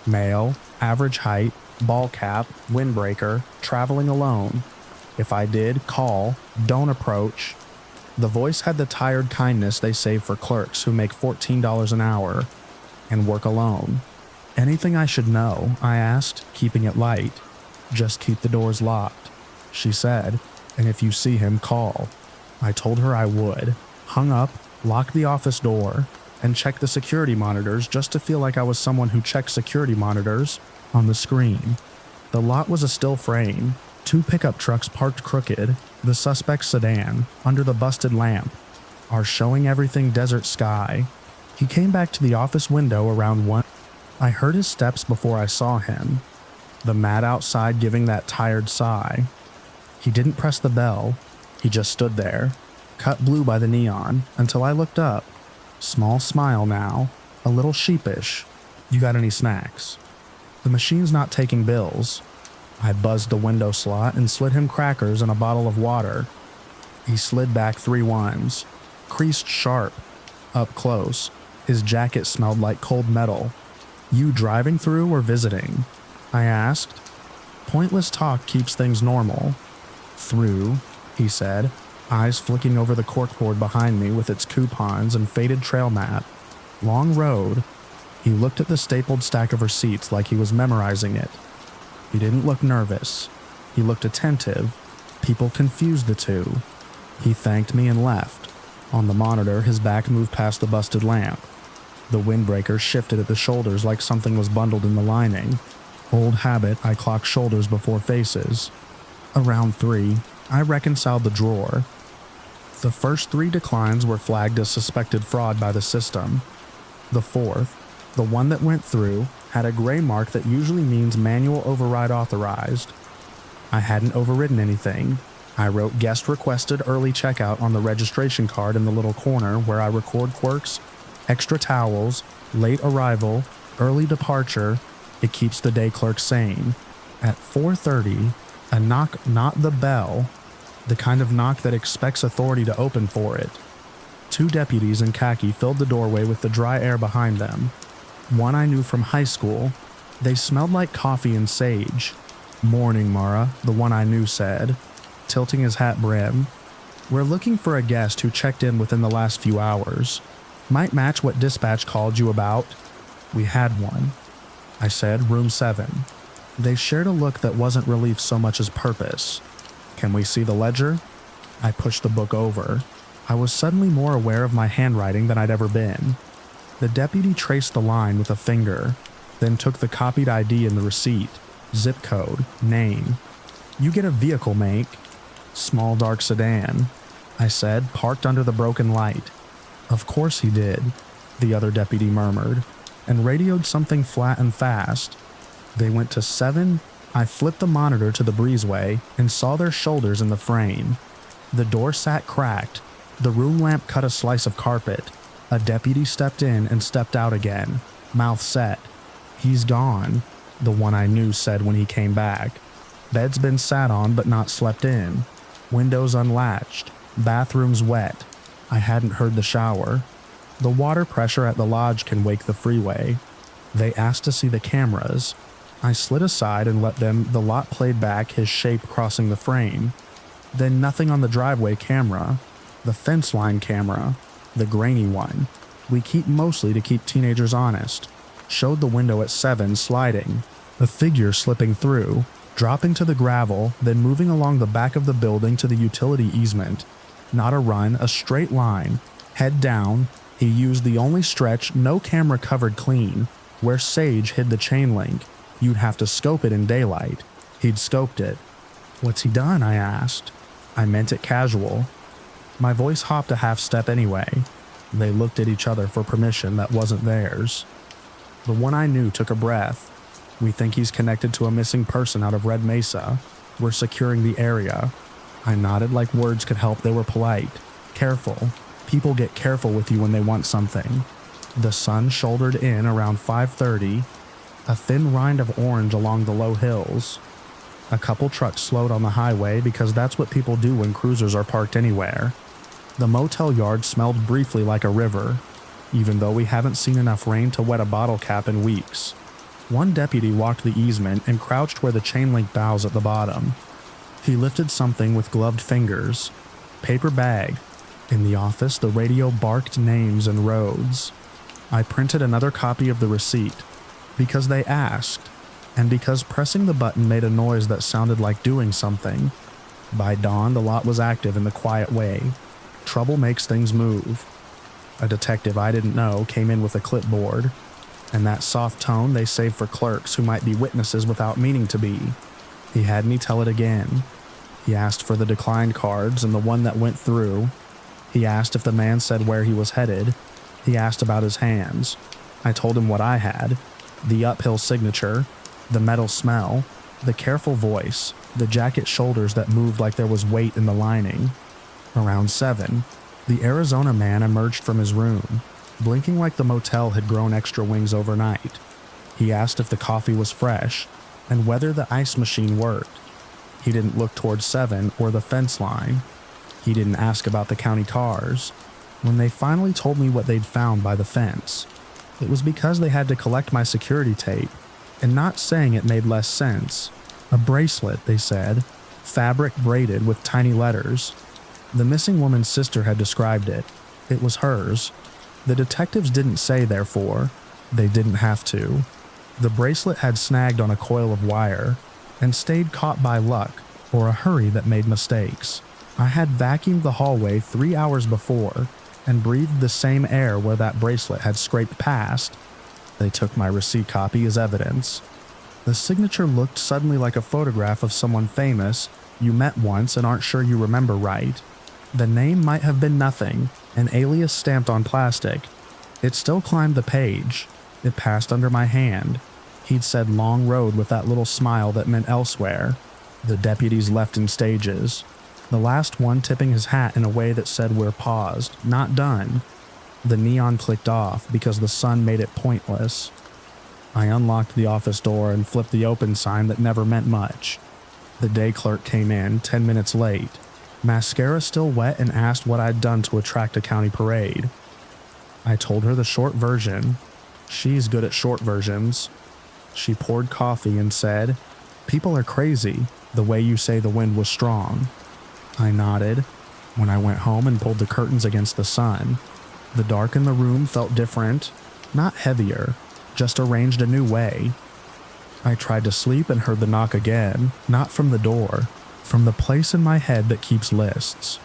Male, average height, ball cap, windbreaker, traveling alone. If I did, call, don't approach. The voice had the tired kindness they save for clerks who make $14 an hour and work alone. Anything I should know, I asked, keeping it light. Just keep the doors locked, she said, and if you see him, call. I told her I would. Hung up, locked the office door, and checked the security monitors just to feel like I was someone who checked security monitors on the screen. The lot was a still frame, 2 pickup trucks parked crooked, the suspect's sedan, under the busted lamp, are showing everything desert sky. He came back to the office window around 1. I heard his steps before I saw him, the mat outside giving that tired sigh. He didn't press the bell, he just stood there, cut blue by the neon, until I looked up. Small smile now, a little sheepish. You got any snacks? The machine's not taking bills. I buzzed the window slot and slid him crackers and a bottle of water. He slid back 3 ones, creased sharp, up close. His jacket smelled like cold metal. You driving through or visiting? I asked. Pointless talk keeps things normal. Through, he said. eyes flicking over the corkboard behind me with its coupons and faded trail map. Long road. He looked at the stapled stack of receipts like he was memorizing it. He didn't look nervous. He looked attentive. People confused the two. He thanked me and left. On the monitor, his back moved past the busted lamp. The windbreaker shifted at the shoulders like something was bundled in the lining. Old habit, I clocked shoulders before faces. Around 3, I reconciled the drawer. The first 3 declines were flagged as suspected fraud by the system. The fourth, the one that went through, had a gray mark that usually means manual override authorized. I hadn't overridden anything. I wrote guest requested early checkout on the registration card in the little corner where I record quirks, extra towels, late arrival, early departure. It keeps the day clerk sane. At 4:30, a knock, not the bell, the kind of knock that expects authority to open for it. 2 deputies in khaki filled the doorway with the dry air behind them. One I knew from high school. They smelled like coffee and sage. "Morning, Mara," the one I knew said, tilting his hat brim. "We're looking for a guest who checked in within the last few hours. Might match what dispatch called you about." "We had one," I said. "Room 7. They shared a look that wasn't relief so much as purpose. "Can we see the ledger?" I pushed the book over. I was suddenly more aware of my handwriting than I'd ever been. The deputy traced the line with a finger, then took the copied ID in the receipt, zip code, name. "You get a vehicle make." "Small dark sedan," I said, "parked under the broken light." "Of course he did," the other deputy murmured, and radioed something flat and fast. They went to 7. I flipped the monitor to the breezeway and saw their shoulders in the frame. The door sat cracked. The room lamp cut a slice of carpet. A deputy stepped in and stepped out again, mouth set. "He's gone," the one I knew said when he came back. "Bed's been sat on but not slept in. Windows unlatched. Bathrooms wet." I hadn't heard the shower. "The water pressure at the lodge can wake the freeway." They asked to see the cameras. I slid aside and let them. The lot played back his shape crossing the frame. Then nothing on the driveway camera. The fence line camera. The grainy one. We keep mostly to keep teenagers honest. Showed the window at 7 sliding. A figure slipping through, dropping to the gravel, then moving along the back of the building to the utility easement. Not a run, a straight line. Head down. He used the only stretch no camera covered clean, where Sage hid the chain link. You'd have to scope it in daylight. He'd scoped it. "What's he done?" I asked. I meant it casual. My voice hopped a half step anyway. They looked at each other for permission that wasn't theirs. The one I knew took a breath. "We think he's connected to a missing person out of Red Mesa. We're securing the area." I nodded like words could help. They were polite. "Careful. People get careful with you when they want something." The sun shouldered in around 5:30, a thin rind of orange along the low hills. A couple trucks slowed on the highway because that's what people do when cruisers are parked anywhere. The motel yard smelled briefly like a river, even though we haven't seen enough rain to wet a bottle cap in weeks. One deputy walked the easement and crouched where the chain link bows at the bottom. He lifted something with gloved fingers. Paper bag. In the office, the radio barked names and roads. I printed another copy of the receipt. Because they asked, and because pressing the button made a noise that sounded like doing something. By dawn, the lot was active in the quiet way. Trouble makes things move. A detective I didn't know came in with a clipboard, and that soft tone they save for clerks who might be witnesses without meaning to be. He had me tell it again. He asked for the declined cards and the one that went through. He asked if the man said where he was headed. He asked about his hands. I told him what I had. The uphill signature, the metal smell, the careful voice, the jacket shoulders that moved like there was weight in the lining. Around 7, the Arizona man emerged from his room, blinking like the motel had grown extra wings overnight. He asked if the coffee was fresh, and whether the ice machine worked. He didn't look towards 7 or the fence line. He didn't ask about the county cars. When they finally told me what they'd found by the fence, it was because they had to collect my security tape, and not saying it made less sense. A bracelet, they said, fabric braided with tiny letters. The missing woman's sister had described it. It was hers. The detectives didn't say, therefore. They didn't have to. The bracelet had snagged on a coil of wire and stayed caught by luck or a hurry that made mistakes. I had vacuumed the hallway 3 hours before and breathed the same air where that bracelet had scraped past. They took my receipt copy as evidence. The signature looked suddenly like a photograph of someone famous you met once and aren't sure you remember right. The name might have been nothing, an alias stamped on plastic. It still climbed the page. It passed under my hand. He'd said Long Road with that little smile that meant elsewhere. The deputies left in stages. The last one tipping his hat in a way that said we're paused, not done. The neon clicked off because the sun made it pointless. I unlocked the office door and flipped the open sign that never meant much. The day clerk came in 10 minutes late. Mascara still wet, and asked what I'd done to attract a county parade. I told her the short version. She's good at short versions. She poured coffee and said, "People are crazy, the way you say the wind was strong." I nodded. When I went home and pulled the curtains against the sun, the dark in the room felt different, not heavier, just arranged a new way. I tried to sleep and heard the knock again, not from the door, from the place in my head that keeps lists.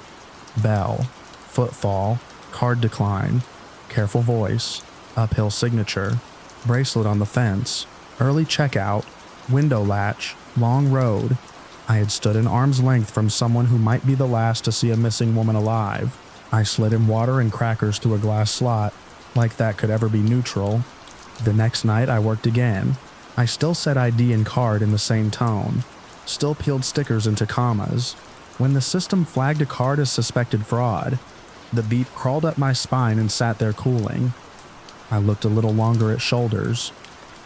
Bell, footfall, card decline, careful voice, uphill signature, bracelet on the fence, early checkout, window latch, long road. I had stood an arm's length from someone who might be the last to see a missing woman alive. I slid him water and crackers through a glass slot, like that could ever be neutral. The next night I worked again. I still said ID and card in the same tone, still peeled stickers into commas. When the system flagged a card as suspected fraud, the beat crawled up my spine and sat there cooling. I looked a little longer at shoulders.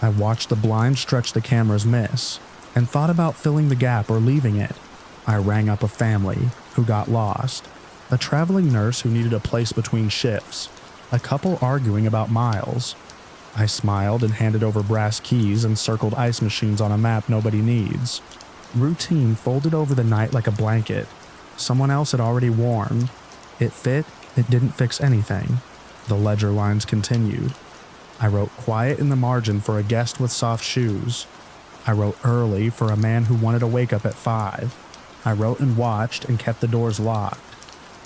I watched the blind stretch the cameras miss, and thought about filling the gap or leaving it. I rang up a family who got lost, a traveling nurse who needed a place between shifts, a couple arguing about miles. I smiled and handed over brass keys and circled ice machines on a map nobody needs. Routine folded over the night like a blanket. Someone else had already warned. It fit, it didn't fix anything. The ledger lines continued. I wrote quiet in the margin for a guest with soft shoes. I wrote early for a man who wanted to wake up at 5. I wrote and watched and kept the doors locked.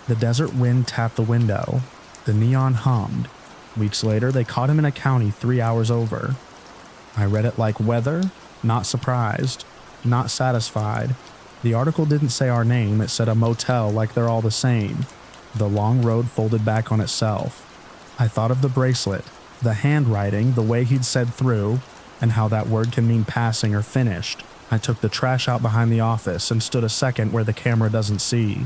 The desert wind tapped the window. The neon hummed. Weeks later, they caught him in a county 3 hours over. I read it like weather, not surprised, not satisfied. The article didn't say our name, it said a motel like they're all the same. The long road folded back on itself. I thought of the bracelet, the handwriting, the way he'd said through, and how that word can mean passing or finished. I took the trash out behind the office and stood a second where the camera doesn't see,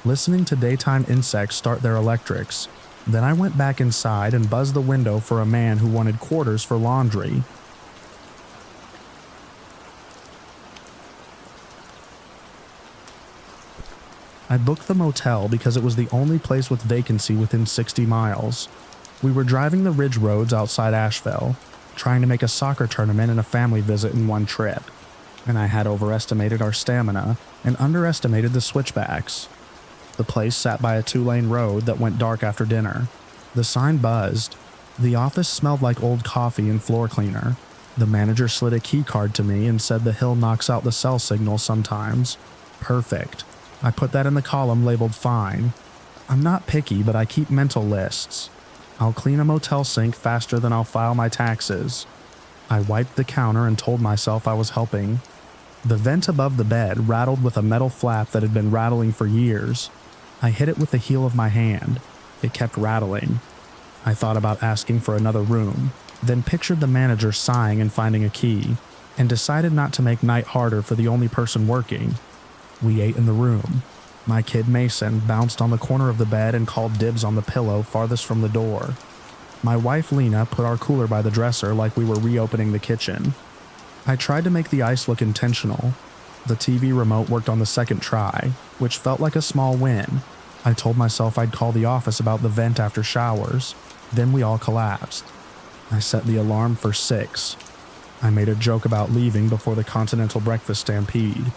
listening to daytime insects start their electrics. Then I went back inside and buzzed the window for a man who wanted quarters for laundry. I booked the motel because it was the only place with vacancy within 60 miles. We were driving the ridge roads outside Asheville, trying to make a soccer tournament and a family visit in one trip, and I had overestimated our stamina and underestimated the switchbacks. The place sat by a 2-lane road that went dark after dinner. The sign buzzed. The office smelled like old coffee and floor cleaner. The manager slid a key card to me and said the hill knocks out the cell signal sometimes. Perfect. I put that in the column labeled fine. I'm not picky, but I keep mental lists. I'll clean a motel sink faster than I'll file my taxes. I wiped the counter and told myself I was helping. The vent above the bed rattled with a metal flap that had been rattling for years. I hit it with the heel of my hand. It kept rattling. I thought about asking for another room, then pictured the manager sighing and finding a key, and decided not to make night harder for the only person working. We ate in the room. My kid Mason bounced on the corner of the bed and called dibs on the pillow farthest from the door. My wife Lena put our cooler by the dresser like we were reopening the kitchen. I tried to make the ice look intentional. The TV remote worked on the second try, which felt like a small win. I told myself I'd call the office about the vent after showers. Then we all collapsed. I set the alarm for 6. I made a joke about leaving before the continental breakfast stampede.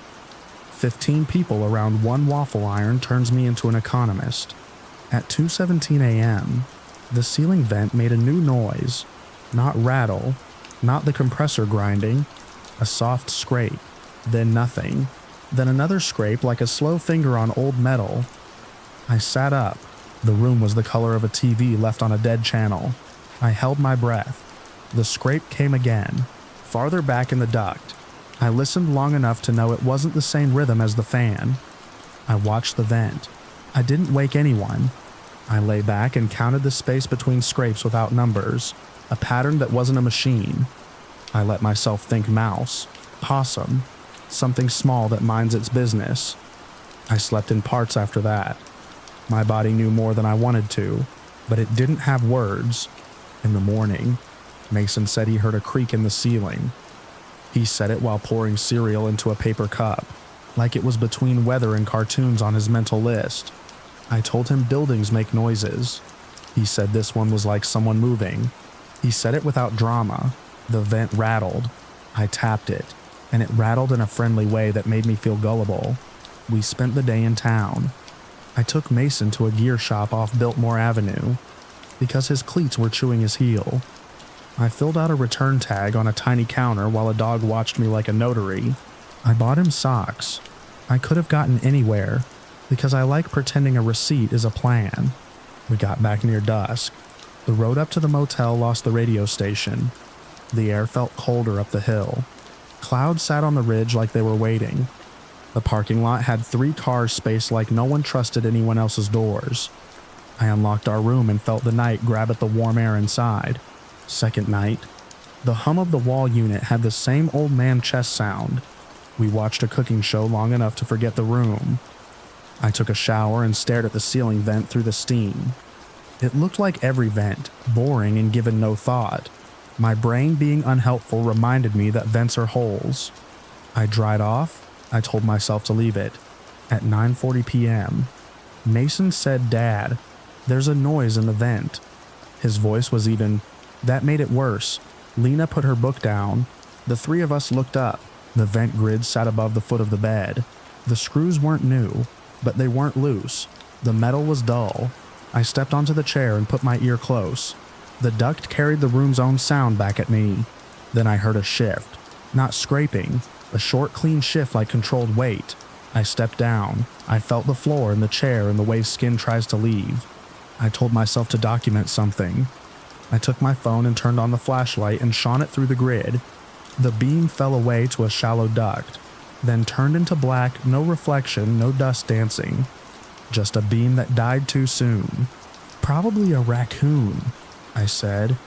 15 people around one waffle iron turns me into an economist. At 2:17 a.m., the ceiling vent made a new noise. Not rattle, not the compressor grinding, a soft scrape, then nothing, then another scrape like a slow finger on old metal. I sat up. The room was the color of a TV left on a dead channel. I held my breath. The scrape came again, farther back in the duct. I listened long enough to know it wasn't the same rhythm as the fan. I watched the vent. I didn't wake anyone. I lay back and counted the space between scrapes without numbers, a pattern that wasn't a machine. I let myself think mouse, possum, something small that minds its business. I slept in parts after that. My body knew more than I wanted to, but it didn't have words. In the morning, Mason said he heard a creak in the ceiling. He said it while pouring cereal into a paper cup, like it was between weather and cartoons on his mental list. I told him buildings make noises. He said this one was like someone moving. He said it without drama. The vent rattled. I tapped it, and it rattled in a friendly way that made me feel gullible. We spent the day in town. I took Mason to a gear shop off Biltmore Avenue because his cleats were chewing his heel. I filled out a return tag on a tiny counter while a dog watched me like a notary. I bought him socks. I could have gotten anywhere because I like pretending a receipt is a plan. We got back near dusk. The road up to the motel lost the radio station. The air felt colder up the hill. Clouds sat on the ridge like they were waiting. The parking lot had 3 cars spaced like no one trusted anyone else's doors. I unlocked our room and felt the night grab at the warm air inside. Second night, the hum of the wall unit had the same old man chest sound. We watched a cooking show long enough to forget the room. I took a shower and stared at the ceiling vent through the steam. It looked like every vent, boring and given no thought. My brain being unhelpful reminded me that vents are holes. I dried off. I told myself to leave it. At 9:40 p.m., Mason said, "Dad, there's a noise in the vent." His voice was even. That made it worse. Lena put her book down. The 3 of us looked up. The vent grid sat above the foot of the bed. The screws weren't new, but they weren't loose. The metal was dull. I stepped onto the chair and put my ear close. The duct carried the room's own sound back at me. Then I heard a shift. Not scraping. A short, clean shift like controlled weight. I stepped down. I felt the floor and the chair and the way skin tries to leave. I told myself to document something. I took my phone and turned on the flashlight and shone it through the grid. The beam fell away to a shallow duct, then turned into black, no reflection, no dust dancing. Just a beam that died too soon. Probably a raccoon, I said.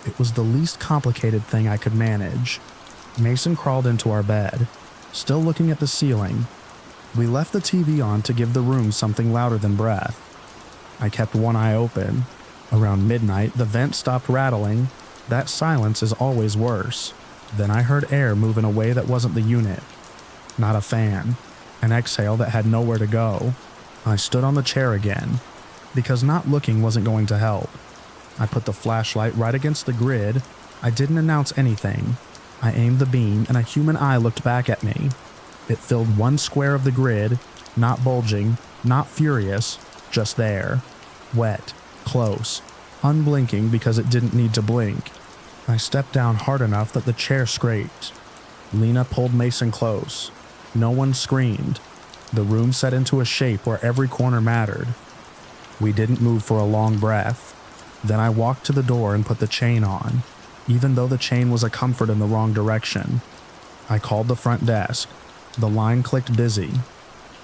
It was the least complicated thing I could manage. Mason crawled into our bed, still looking at the ceiling. We left the TV on to give the room something louder than breath. I kept one eye open. Around midnight, the vent stopped rattling. That silence is always worse. Then I heard air move in a way that wasn't the unit. Not a fan. An exhale that had nowhere to go. I stood on the chair again, because not looking wasn't going to help. I put the flashlight right against the grid. I didn't announce anything. I aimed the beam and a human eye looked back at me. It filled one square of the grid, not bulging, not furious, just there. Wet, close, unblinking because it didn't need to blink. I stepped down hard enough that the chair scraped. Lena pulled Mason close. No one screamed. The room set into a shape where every corner mattered. We didn't move for a long breath. Then I walked to the door and put the chain on, even though the chain was a comfort in the wrong direction. I called the front desk. The line clicked busy.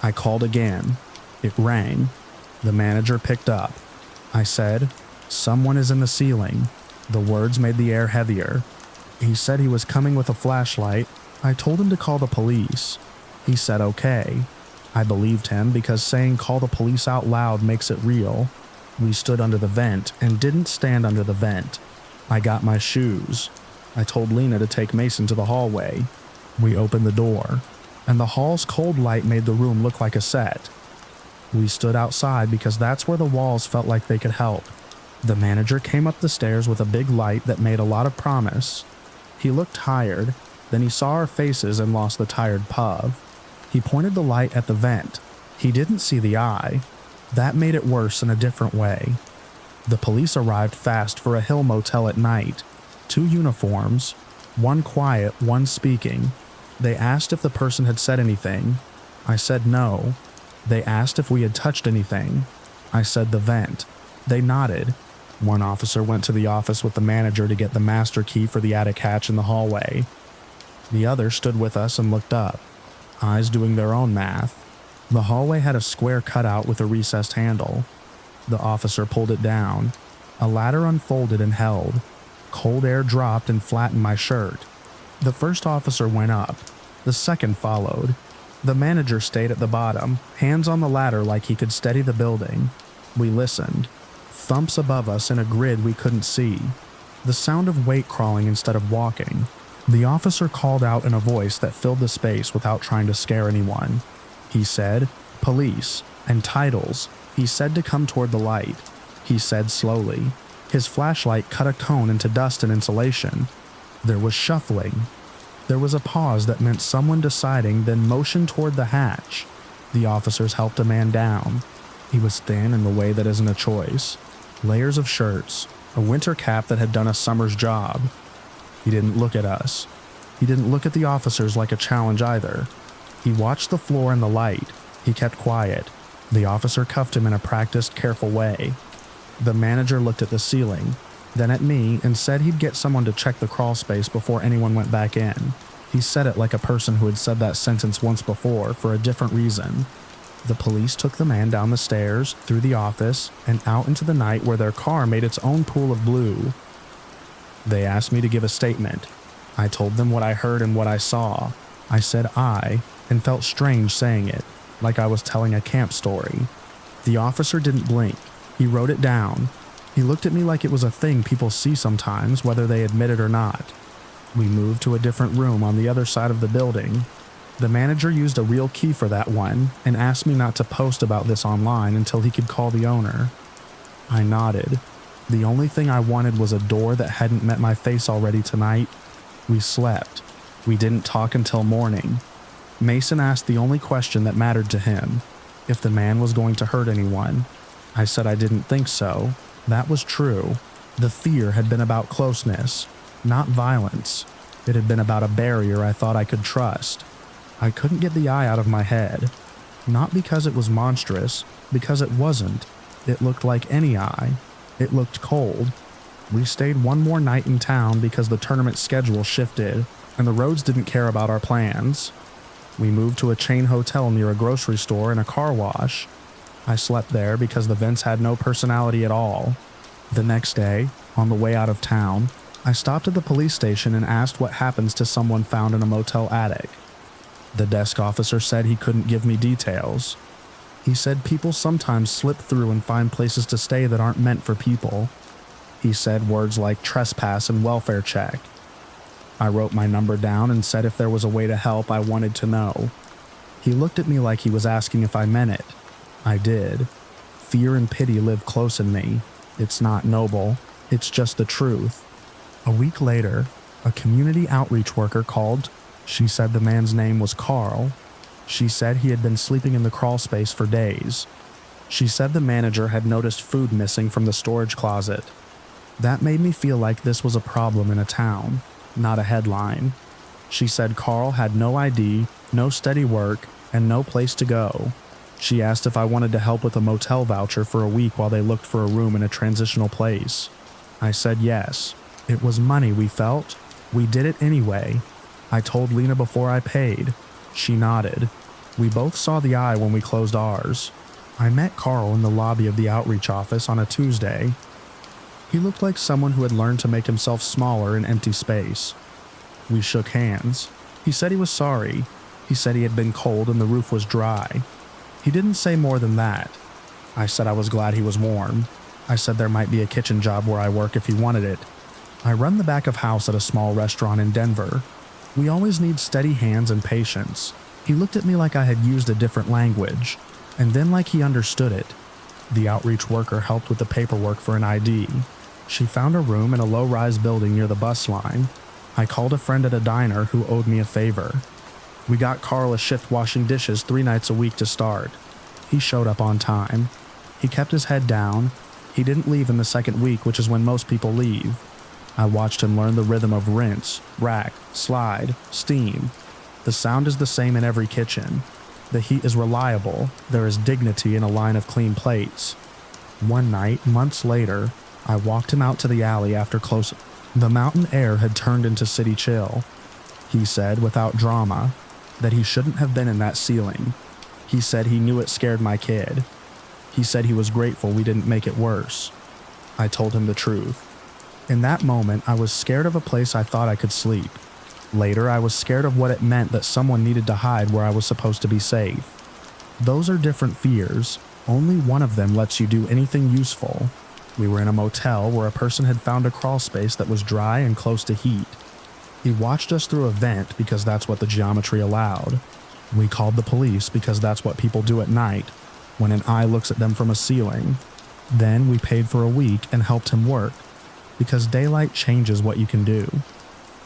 I called again. It rang. The manager picked up. I said, "Someone is in the ceiling." The words made the air heavier. He said he was coming with a flashlight. I told him to call the police. He said okay. I believed him because saying call the police out loud makes it real. We stood under the vent and didn't stand under the vent. I got my shoes. I told Lena to take Mason to the hallway. We opened the door, and the hall's cold light made the room look like a set. We stood outside because that's where the walls felt like they could help. The manager came up the stairs with a big light that made a lot of promise. He looked tired, then he saw our faces and lost the tired puff. He pointed the light at the vent. He didn't see the eye. That made it worse in a different way. The police arrived fast for a hill motel at night. 2 uniforms, one quiet, one speaking. They asked if the person had said anything. I said no. They asked if we had touched anything. I said the vent. They nodded. One officer went to the office with the manager to get the master key for the attic hatch in the hallway. The other stood with us and looked up, eyes doing their own math. The hallway had a square cutout with a recessed handle. The officer pulled it down. A ladder unfolded and held. Cold air dropped and flattened my shirt. The first officer went up. The second followed. The manager stayed at the bottom, hands on the ladder like he could steady the building. We listened. Thumps above us in a grid we couldn't see. The sound of weight crawling instead of walking. The officer called out in a voice that filled the space without trying to scare anyone. He said, "Police," and titles. He said to come toward the light. He said slowly. His flashlight cut a cone into dust and insulation. There was shuffling. There was a pause that meant someone deciding, then motion toward the hatch. The officers helped a man down. He was thin in the way that isn't a choice. Layers of shirts, a winter cap that had done a summer's job. He didn't look at us. He didn't look at the officers like a challenge either. He watched the floor and the light. He kept quiet. The officer cuffed him in a practiced, careful way. The manager looked at the ceiling, then at me, and said he'd get someone to check the crawl space before anyone went back in. He said it like a person who had said that sentence once before for a different reason. The police took the man down the stairs, through the office, and out into the night where their car made its own pool of blue. They asked me to give a statement. I told them what I heard and what I saw. I said I, and felt strange saying it, like I was telling a camp story. The officer didn't blink. He wrote it down. He looked at me like it was a thing people see sometimes, whether they admit it or not. We moved to a different room on the other side of the building. The manager used a real key for that one and asked me not to post about this online until he could call the owner. I nodded. The only thing I wanted was a door that hadn't met my face already tonight. We slept. We didn't talk until morning. Mason asked the only question that mattered to him, if the man was going to hurt anyone. I said I didn't think so. That was true. The fear had been about closeness, not violence. It had been about a barrier I thought I could trust. I couldn't get the eye out of my head. Not because it was monstrous, because it wasn't. It looked like any eye. It looked cold. We stayed one more night in town because the tournament schedule shifted, and the roads didn't care about our plans. We moved to a chain hotel near a grocery store and a car wash. I slept there because the vents had no personality at all. The next day, on the way out of town, I stopped at the police station and asked what happens to someone found in a motel attic. The desk officer said he couldn't give me details. He said people sometimes slip through and find places to stay that aren't meant for people. He said words like trespass and welfare check. I wrote my number down and said if there was a way to help, I wanted to know. He looked at me like he was asking if I meant it. I did. Fear and pity live close in me. It's not noble. It's just the truth. A week later, a community outreach worker called. She said the man's name was Carl. She said he had been sleeping in the crawl space for days. She said the manager had noticed food missing from the storage closet. That made me feel like this was a problem in a town, not a headline. She said Carl had no ID, no steady work, and no place to go. She asked if I wanted to help with a motel voucher for a week while they looked for a room in a transitional place. I said yes. It was money we felt. We did it anyway. I told Lena before I paid. She nodded. We both saw the eye when we closed ours. I met Carl in the lobby of the outreach office on a Tuesday. He looked like someone who had learned to make himself smaller in empty space. We shook hands. He said he was sorry. He said he had been cold and the roof was dry. He didn't say more than that. I said I was glad he was warm. I said there might be a kitchen job where I work if he wanted it. I run the back of house at a small restaurant in Denver. We always need steady hands and patience. He looked at me like I had used a different language, and then like he understood it. The outreach worker helped with the paperwork for an ID. She found a room in a low-rise building near the bus line. I called a friend at a diner who owed me a favor. We got Carl a shift washing dishes 3 nights a week to start. He showed up on time. He kept his head down. He didn't leave in the second week, which is when most people leave. I watched him learn the rhythm of rinse, rack, slide, steam. The sound is the same in every kitchen. The heat is reliable. There is dignity in a line of clean plates. One night, months later, I walked him out to the alley after close. The mountain air had turned into city chill. He said, without drama, that he shouldn't have been in that ceiling. He said he knew it scared my kid. He said he was grateful we didn't make it worse. I told him the truth. In that moment, I was scared of a place I thought I could sleep. Later, I was scared of what it meant that someone needed to hide where I was supposed to be safe. Those are different fears. Only one of them lets you do anything useful. We were in a motel where a person had found a crawl space that was dry and close to heat. He watched us through a vent because that's what the geometry allowed. We called the police because that's what people do at night, when an eye looks at them from a ceiling. Then we paid for a week and helped him work, because daylight changes what you can do.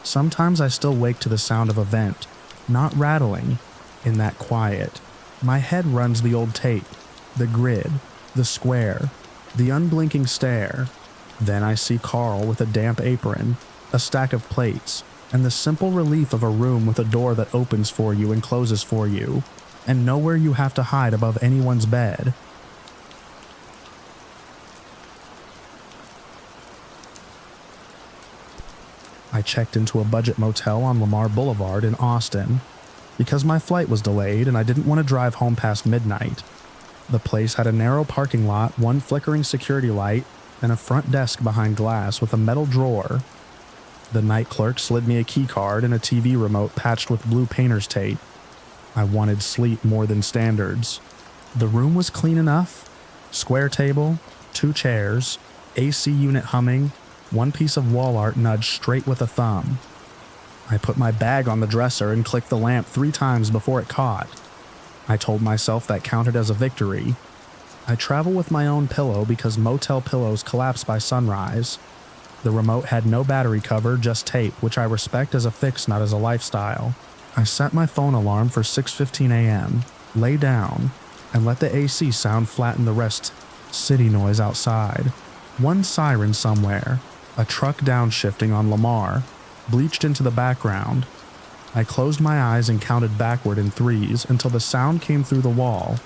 Sometimes I still wake to the sound of a vent, not rattling, in that quiet. My head runs the old tape, the grid, the square, the unblinking stare. Then I see Carl with a damp apron, a stack of plates, and the simple relief of a room with a door that opens for you and closes for you, and nowhere you have to hide above anyone's bed. I checked into a budget motel on Lamar Boulevard in Austin because my flight was delayed and I didn't want to drive home past midnight. The place had a narrow parking lot, one flickering security light, and a front desk behind glass with a metal drawer. The night clerk slid me a key card and a TV remote patched with blue painter's tape. I wanted sleep more than standards. The room was clean enough. Square table, 2 chairs, AC unit humming, one piece of wall art nudged straight with a thumb. I put my bag on the dresser and clicked the lamp 3 times before it caught. I told myself that counted as a victory. I travel with my own pillow because motel pillows collapse by sunrise. The remote had no battery cover, just tape, which I respect as a fix, not as a lifestyle. I set my phone alarm for 6:15 a.m., lay down, and let the AC sound flatten the rest. City noise outside. One siren somewhere. A truck downshifting on Lamar, bleached into the background. I closed my eyes and counted backward in 3s until the sound came through the wall.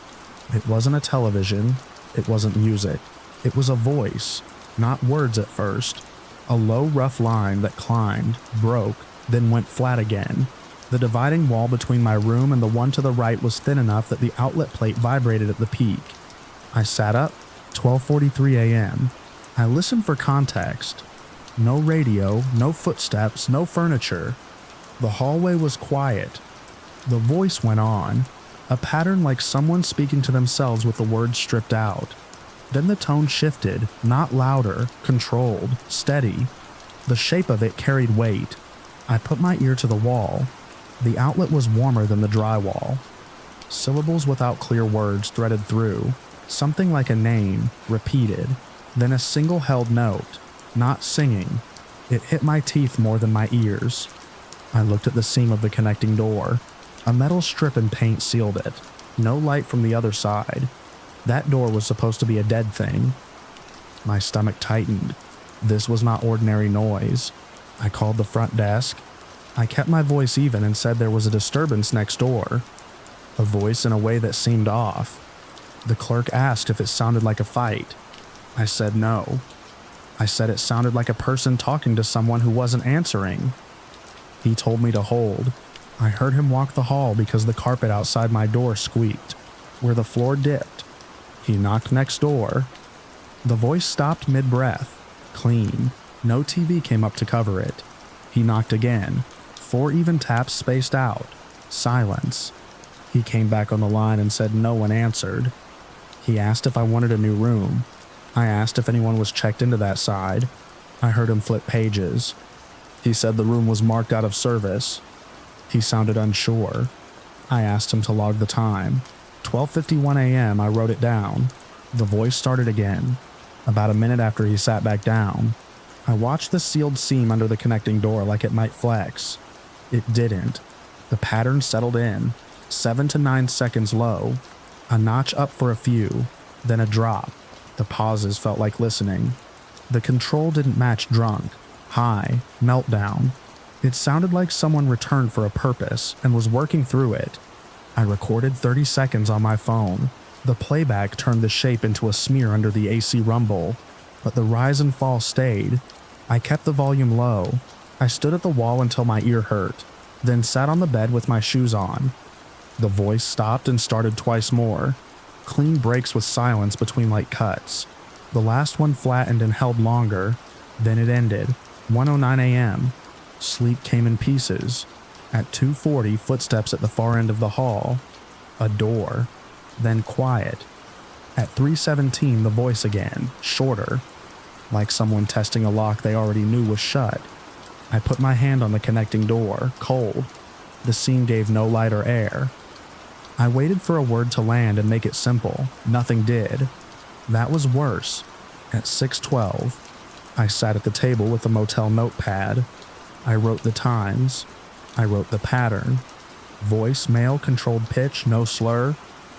It wasn't a television. It wasn't music. It was a voice, not words at first. A low, rough line that climbed, broke, then went flat again. The dividing wall between my room and the one to the right was thin enough that the outlet plate vibrated at the peak. I sat up, 12:43 a.m. I listened for context. No radio, no footsteps, no furniture. The hallway was quiet. The voice went on, a pattern like someone speaking to themselves with the words stripped out. Then the tone shifted, not louder, controlled, steady. The shape of it carried weight. I put my ear to the wall. The outlet was warmer than the drywall. Syllables without clear words threaded through, something like a name, repeated, then a single held note. Not singing. It hit my teeth more than my ears. I looked at the seam of the connecting door. A metal strip and paint sealed it. No light from the other side. That door was supposed to be a dead thing. My stomach tightened. This was not ordinary noise. I called the front desk. I kept my voice even and said there was a disturbance next door. A voice in a way that seemed off. The clerk asked if it sounded like a fight. I said no. I said it sounded like a person talking to someone who wasn't answering. He told me to hold. I heard him walk the hall because the carpet outside my door squeaked, where the floor dipped. He knocked next door. The voice stopped mid-breath. Clean. No TV came up to cover it. He knocked again. 4 even taps spaced out. Silence. He came back on the line and said no one answered. He asked if I wanted a new room. I asked if anyone was checked into that side. I heard him flip pages. He said the room was marked out of service. He sounded unsure. I asked him to log the time. 12:51 a.m. I wrote it down. The voice started again. About a minute after he sat back down, I watched the sealed seam under the connecting door like it might flex. It didn't. The pattern settled in, 7 to 9 seconds low, a notch up for a few, then a drop. The pauses felt like listening. The control didn't match drunk, high, meltdown. It sounded like someone returned for a purpose and was working through it. I recorded 30 seconds on my phone. The playback turned the shape into a smear under the AC rumble, but the rise and fall stayed. I kept the volume low. I stood at the wall until my ear hurt, then sat on the bed with my shoes on. The voice stopped and started twice more. Clean breaks with silence between light cuts. The last one flattened and held longer. Then it ended. 1:09 a.m. Sleep came in pieces. At 2:40, footsteps at the far end of the hall. A door. Then quiet. At 3:17, the voice again, shorter, like someone testing a lock they already knew was shut. I put my hand on the connecting door, cold. The scene gave no light or air. I waited for a word to land and make it simple. Nothing did. That was worse. At 6:12, I sat at the table with the motel notepad. I wrote the times. I wrote the pattern. Voice, male, controlled pitch, no slur,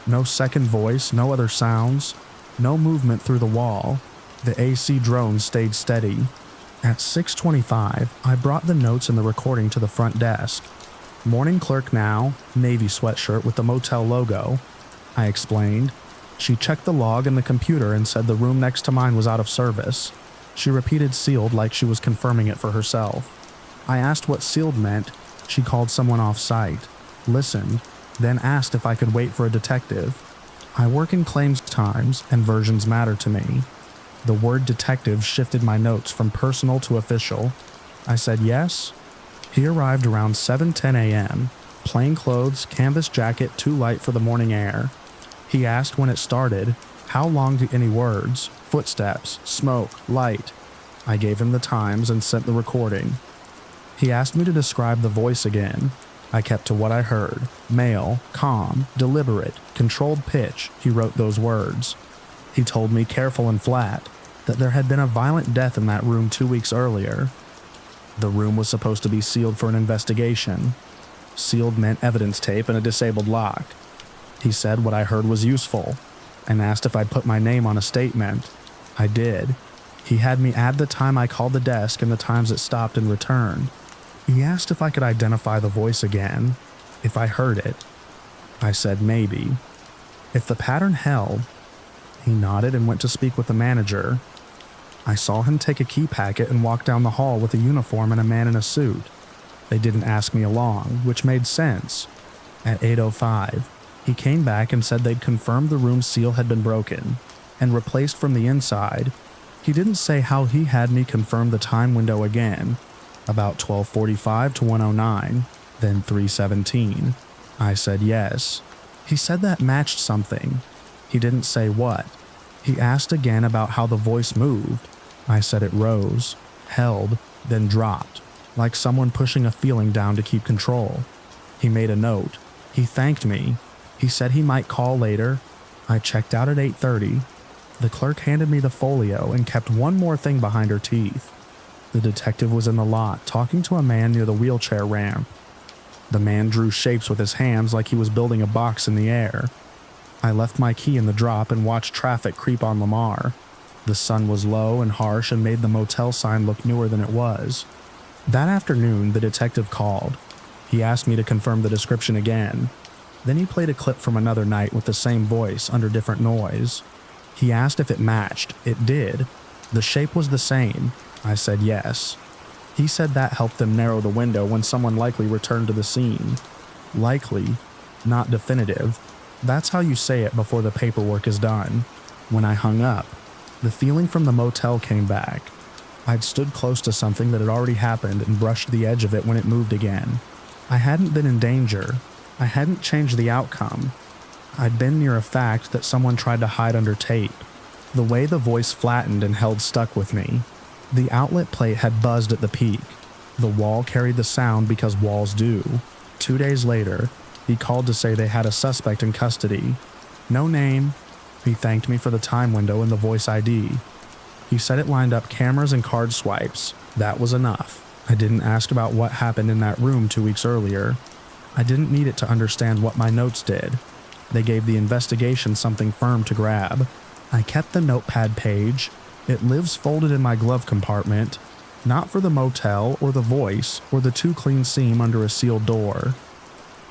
no second voice, no other sounds, no movement through the wall. The AC drone stayed steady. At 6:25, I brought the notes and the recording to the front desk. Morning clerk now, navy sweatshirt with the motel logo. I explained. She checked the log in the computer and said the room next to mine was out of service. She repeated sealed like she was confirming it for herself. I asked what sealed meant. She called someone off-site, listened, then asked if I could wait for a detective. I work in claims times, and versions matter to me. The word detective shifted my notes from personal to official. I said yes. He arrived around 7:10 a.m., plain clothes, canvas jacket, too light for the morning air. He asked when it started, how long to any words, footsteps, smoke, light. I gave him the times and sent the recording. He asked me to describe the voice again. I kept to what I heard. Male, calm, deliberate, controlled pitch. He wrote those words. He told me, careful and flat, that there had been a violent death in that room 2 weeks earlier. The room was supposed to be sealed for an investigation. Sealed meant evidence tape and a disabled lock. He said what I heard was useful, and asked if I'd put my name on a statement. I did. He had me add the time I called the desk and the times it stopped and returned. He asked if I could identify the voice again, if I heard it. I said maybe. If the pattern held. He nodded and went to speak with the manager. I saw him take a key packet and walk down the hall with a uniform and a man in a suit. They didn't ask me along, which made sense. At 8:05, he came back and said they'd confirmed the room seal had been broken and replaced from the inside. He didn't say how he had me confirm the time window again, about 12:45 to 1:09, then 3:17. I said yes. He said that matched something. He didn't say what. He asked again about how the voice moved. I said it rose, held, then dropped, like someone pushing a feeling down to keep control. He made a note. He thanked me. He said he might call later. I checked out at 8:30. The clerk handed me the folio and kept one more thing behind her teeth. The detective was in the lot talking to a man near the wheelchair ramp. The man drew shapes with his hands like he was building a box in the air. I left my key in the drop and watched traffic creep on Lamar. The sun was low and harsh and made the motel sign look newer than it was. That afternoon, the detective called. He asked me to confirm the description again. Then he played a clip from another night with the same voice under different noise. He asked if it matched. It did. The shape was the same. I said yes. He said that helped them narrow the window when someone likely returned to the scene. Likely, not definitive. That's how you say it before the paperwork is done. When I hung up, the feeling from the motel came back. I'd stood close to something that had already happened and brushed the edge of it when it moved again. I hadn't been in danger. I hadn't changed the outcome. I'd been near a fact that someone tried to hide under tape. The way the voice flattened and held stuck with me. The outlet plate had buzzed at the peak. The wall carried the sound because walls do. 2 days later, he called to say they had a suspect in custody. No name. He thanked me for the time window and the voice ID. He said it lined up cameras and card swipes. That was enough. I didn't ask about what happened in that room 2 weeks earlier. I didn't need it to understand what my notes did. They gave the investigation something firm to grab. I kept the notepad page. It lives folded in my glove compartment, not for the motel or the voice or the too clean seam under a sealed door.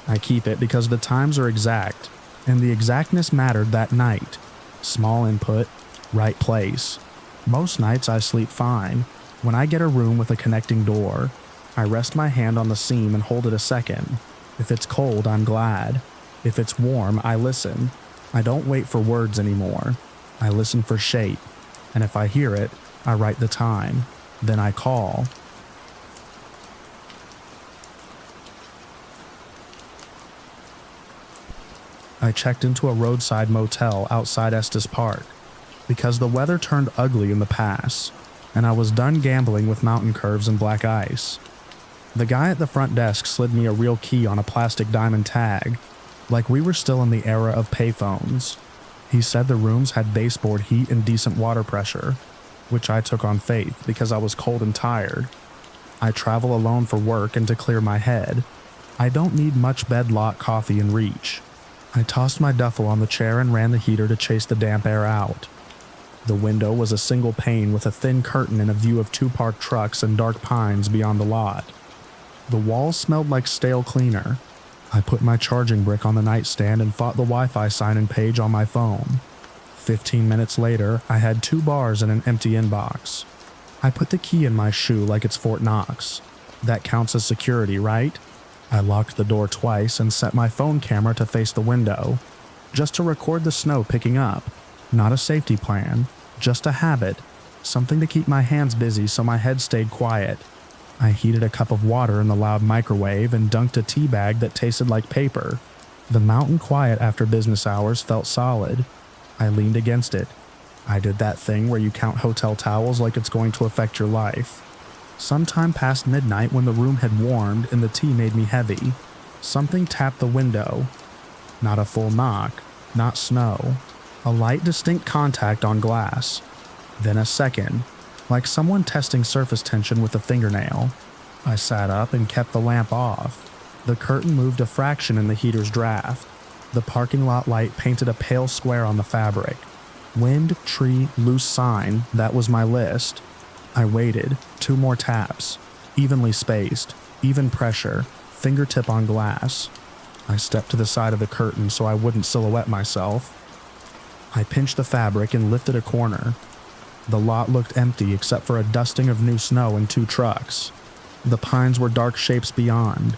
I keep it because the times are exact, and the exactness mattered that night. Small input, right place. Most nights I sleep fine. When I get a room with a connecting door, I rest my hand on the seam and hold it a second. If it's cold, I'm glad. If it's warm, I listen. I don't wait for words anymore. I listen for shape, and if I hear it, I write the time. Then I call. I checked into a roadside motel outside Estes Park because the weather turned ugly in the pass, and I was done gambling with mountain curves and black ice. The guy at the front desk slid me a real key on a plastic diamond tag, like we were still in the era of payphones. He said the rooms had baseboard heat and decent water pressure, which I took on faith because I was cold and tired. I travel alone for work and to clear my head. I don't need much bed lot coffee in reach. I tossed my duffel on the chair and ran the heater to chase the damp air out. The window was a single pane with a thin curtain and a view of 2 parked trucks and dark pines beyond the lot. The walls smelled like stale cleaner. I put my charging brick on the nightstand and fought the Wi-Fi sign and page on my phone. 15 minutes later, I had 2 bars and an empty inbox. I put the key in my shoe like it's Fort Knox. That counts as security, right? I locked the door twice and set my phone camera to face the window, just to record the snow picking up. Not a safety plan, just a habit, something to keep my hands busy so my head stayed quiet. I heated a cup of water in the loud microwave and dunked a tea bag that tasted like paper. The mountain quiet after business hours felt solid. I leaned against it. I did that thing where you count hotel towels like it's going to affect your life. Sometime past midnight when the room had warmed and the tea made me heavy, something tapped the window. Not a full knock, not snow. A light distinct contact on glass. Then a second, like someone testing surface tension with a fingernail. I sat up and kept the lamp off. The curtain moved a fraction in the heater's draft. The parking lot light painted a pale square on the fabric. Wind, tree, loose sign, that was my list. I waited, 2 more taps. Evenly spaced, even pressure, fingertip on glass. I stepped to the side of the curtain so I wouldn't silhouette myself. I pinched the fabric and lifted a corner. The lot looked empty except for a dusting of new snow and 2 trucks. The pines were dark shapes beyond.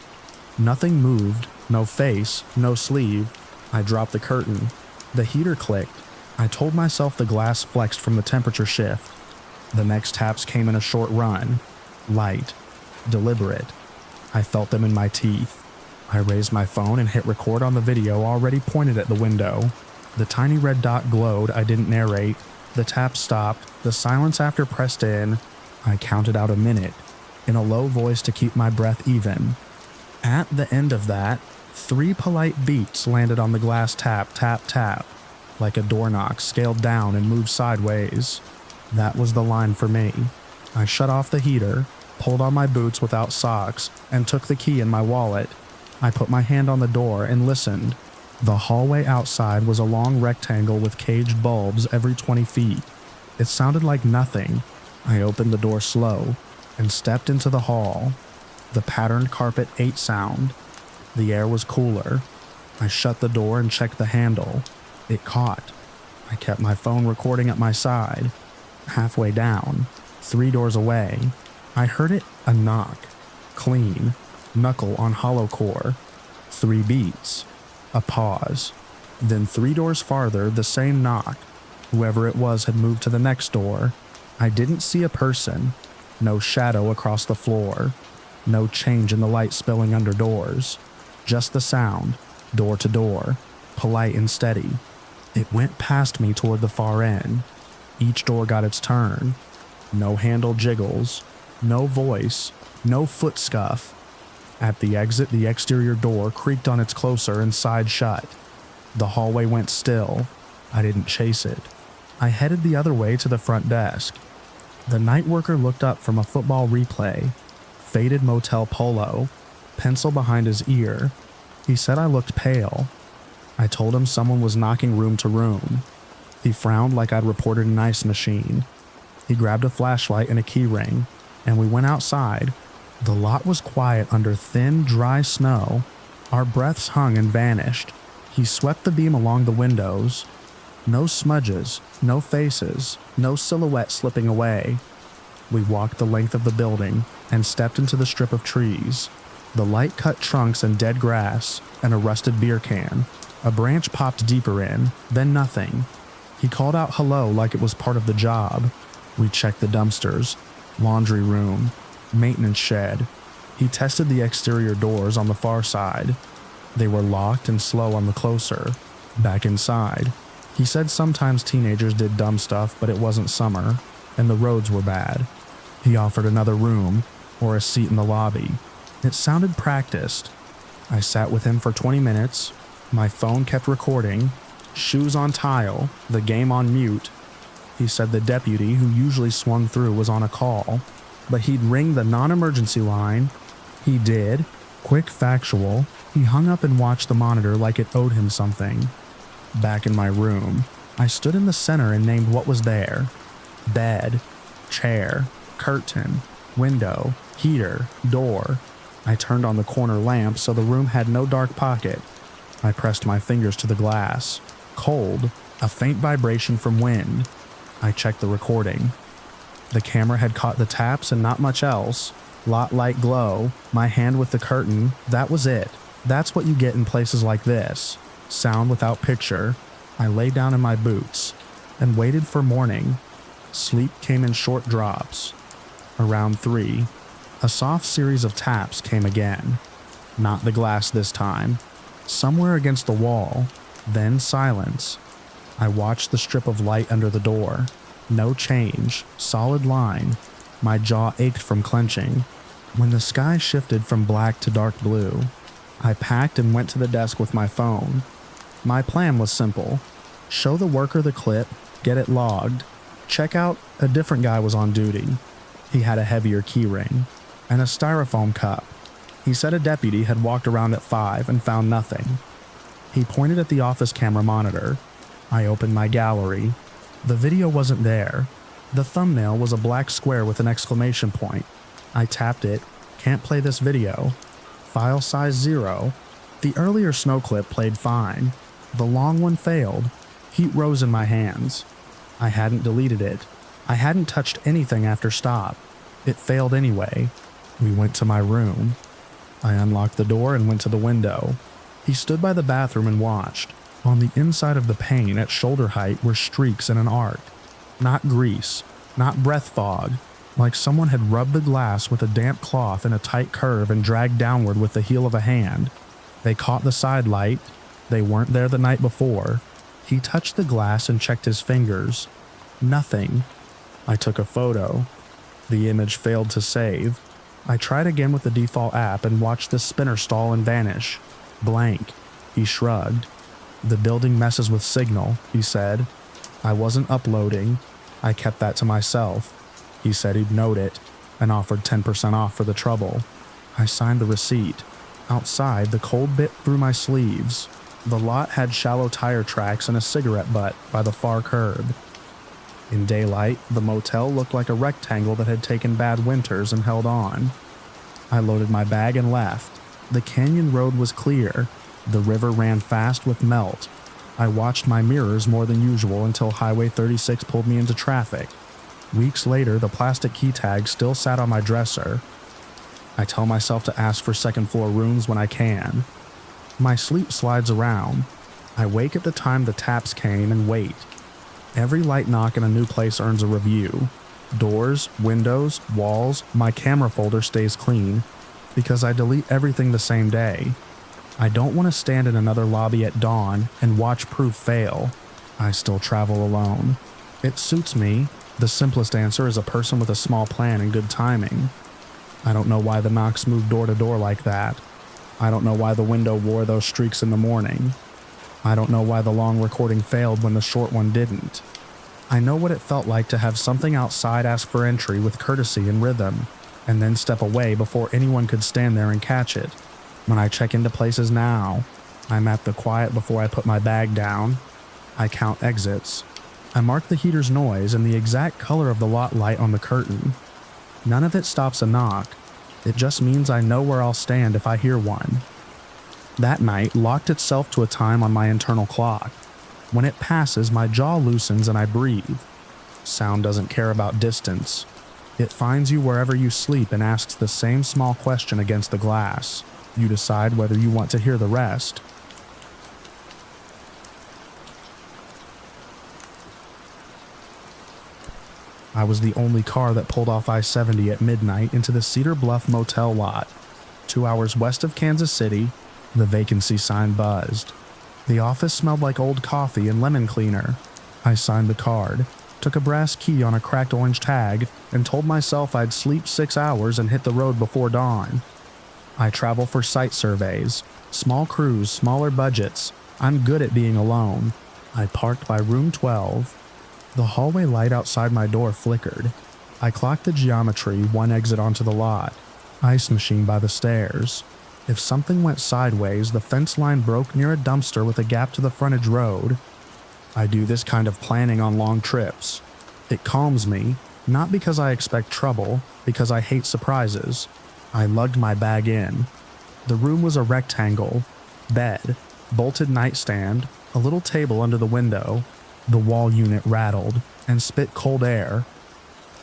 Nothing moved, no face, no sleeve. I dropped the curtain. The heater clicked. I told myself the glass flexed from the temperature shift. The next taps came in a short run. Light. Deliberate. I felt them in my teeth. I raised my phone and hit record on the video already pointed at the window. The tiny red dot glowed. I didn't narrate. The tap stopped. The silence after pressed in. I counted out a minute, in a low voice to keep my breath even. At the end of that, 3 polite beats landed on the glass tap, tap, tap, like a door knock scaled down and moved sideways. That was the line for me. I shut off the heater, pulled on my boots without socks, and took the key in my wallet. I put my hand on the door and listened. The hallway outside was a long rectangle with caged bulbs every 20 feet. It sounded like nothing. I opened the door slow and stepped into the hall. The patterned carpet ate sound. The air was cooler. I shut the door and checked the handle. It caught. I kept my phone recording at my side. Halfway down, 3 doors away, I heard it a knock. Clean. Knuckle on hollow core. 3 beats. A pause. Then 3 doors farther, the same knock. Whoever it was had moved to the next door. I didn't see a person. No shadow across the floor. No change in the light spilling under doors. Just the sound, door to door, polite and steady. It went past me toward the far end. Each door got its turn. No handle jiggles. No voice. No foot scuff. At the exit, the exterior door creaked on its closer and side shut. The hallway went still. I didn't chase it. I headed the other way to the front desk. The night worker looked up from a football replay. Faded motel polo. Pencil behind his ear. He said I looked pale. I told him someone was knocking room to room. He frowned like I'd reported an ice machine. He grabbed a flashlight and a key ring, and we went outside. The lot was quiet under thin, dry snow. Our breaths hung and vanished. He swept the beam along the windows. No smudges, no faces, no silhouette slipping away. We walked the length of the building and stepped into the strip of trees. The light cut trunks and dead grass, and a rusted beer can. A branch popped deeper in, then nothing. He called out hello like it was part of the job. We checked the dumpsters, laundry room, maintenance shed. He tested the exterior doors on the far side. They were locked and slow on the closer. Back inside, he said sometimes teenagers did dumb stuff, but it wasn't summer, and the roads were bad. He offered another room, or a seat in the lobby. It sounded practiced. I sat with him for 20 minutes. My phone kept recording. Shoes on tile, the game on mute. He said the deputy who usually swung through was on a call, but he'd ring the non-emergency line. He did. Quick factual. He hung up and watched the monitor like it owed him something. Back in my room, I stood in the center and named what was there. Bed, chair, curtain, window, heater, door. I turned on the corner lamp so the room had no dark pocket. I pressed my fingers to the glass. Cold, a faint vibration from wind. I checked the recording. The camera had caught the taps and not much else. Lot light glow, my hand with the curtain, that was it. That's what you get in places like this. Sound without picture. I lay down in my boots and waited for morning. Sleep came in short drops. Around 3, a soft series of taps came again. Not the glass this time. Somewhere against the wall. Then silence. I watched the strip of light under the door. No change. Solid line. My jaw ached from clenching. When the sky shifted from black to dark blue, I packed and went to the desk with my phone. My plan was simple. Show the worker the clip, get it logged. Check out, a different guy was on duty. He had a heavier key ring and a styrofoam cup. He said a deputy had walked around at 5 and found nothing. He pointed at the office camera monitor. I opened my gallery. The video wasn't there. The thumbnail was a black square with an exclamation point. I tapped it. Can't play this video. File size 0. The earlier snow clip played fine. The long one failed. Heat rose in my hands. I hadn't deleted it. I hadn't touched anything after stop. It failed anyway. We went to my room. I unlocked the door and went to the window. He stood by the bathroom and watched. On the inside of the pane at shoulder height were streaks in an arc. Not grease, not breath fog, like someone had rubbed the glass with a damp cloth in a tight curve and dragged downward with the heel of a hand. They caught the side light. They weren't there the night before. He touched the glass and checked his fingers. Nothing. I took a photo. The image failed to save. I tried again with the default app and watched the spinner stall and vanish. Blank. He shrugged. The building messes with signal, he said. I wasn't uploading. I kept that to myself. He said he'd note it and offered 10% off for the trouble. I signed the receipt. Outside, the cold bit through my sleeves. The lot had shallow tire tracks and a cigarette butt by the far curb. In daylight, the motel looked like a rectangle that had taken bad winters and held on. I loaded my bag and left. The canyon road was clear. The river ran fast with melt. I watched my mirrors more than usual until Highway 36 pulled me into traffic. Weeks later, the plastic key tag still sat on my dresser. I tell myself to ask for second-floor rooms when I can. My sleep slides around. I wake at the time the taps came and wait. Every light knock in a new place earns a review. Doors, windows, walls, my camera folder stays clean, because I delete everything the same day. I don't want to stand in another lobby at dawn and watch proof fail. I still travel alone. It suits me. The simplest answer is a person with a small plan and good timing. I don't know why the knocks move door to door like that. I don't know why the window wore those streaks in the morning. I don't know why the long recording failed when the short one didn't. I know what it felt like to have something outside ask for entry with courtesy and rhythm, and then step away before anyone could stand there and catch it. When I check into places now, I'm at the quiet before I put my bag down. I count exits. I mark the heater's noise and the exact color of the lot light on the curtain. None of it stops a knock. It just means I know where I'll stand if I hear one. That night locked itself to a time on my internal clock. When it passes, my jaw loosens and I breathe. Sound doesn't care about distance. It finds you wherever you sleep and asks the same small question against the glass. You decide whether you want to hear the rest. I was the only car that pulled off I-70 at midnight into the Cedar Bluff motel lot. 2 hours west of Kansas City, the vacancy sign buzzed. The office smelled like old coffee and lemon cleaner. I signed the card, took a brass key on a cracked orange tag, and told myself I'd sleep 6 hours and hit the road before dawn. I travel for site surveys, small crews, smaller budgets. I'm good at being alone. I parked by room 12. The hallway light outside my door flickered. I clocked the geometry, one exit onto the lot. Ice machine by the stairs. If something went sideways, the fence line broke near a dumpster with a gap to the frontage road. I do this kind of planning on long trips. It calms me, not because I expect trouble, because I hate surprises. I lugged my bag in. The room was a rectangle. Bed, bolted nightstand, a little table under the window. The wall unit rattled and spit cold air.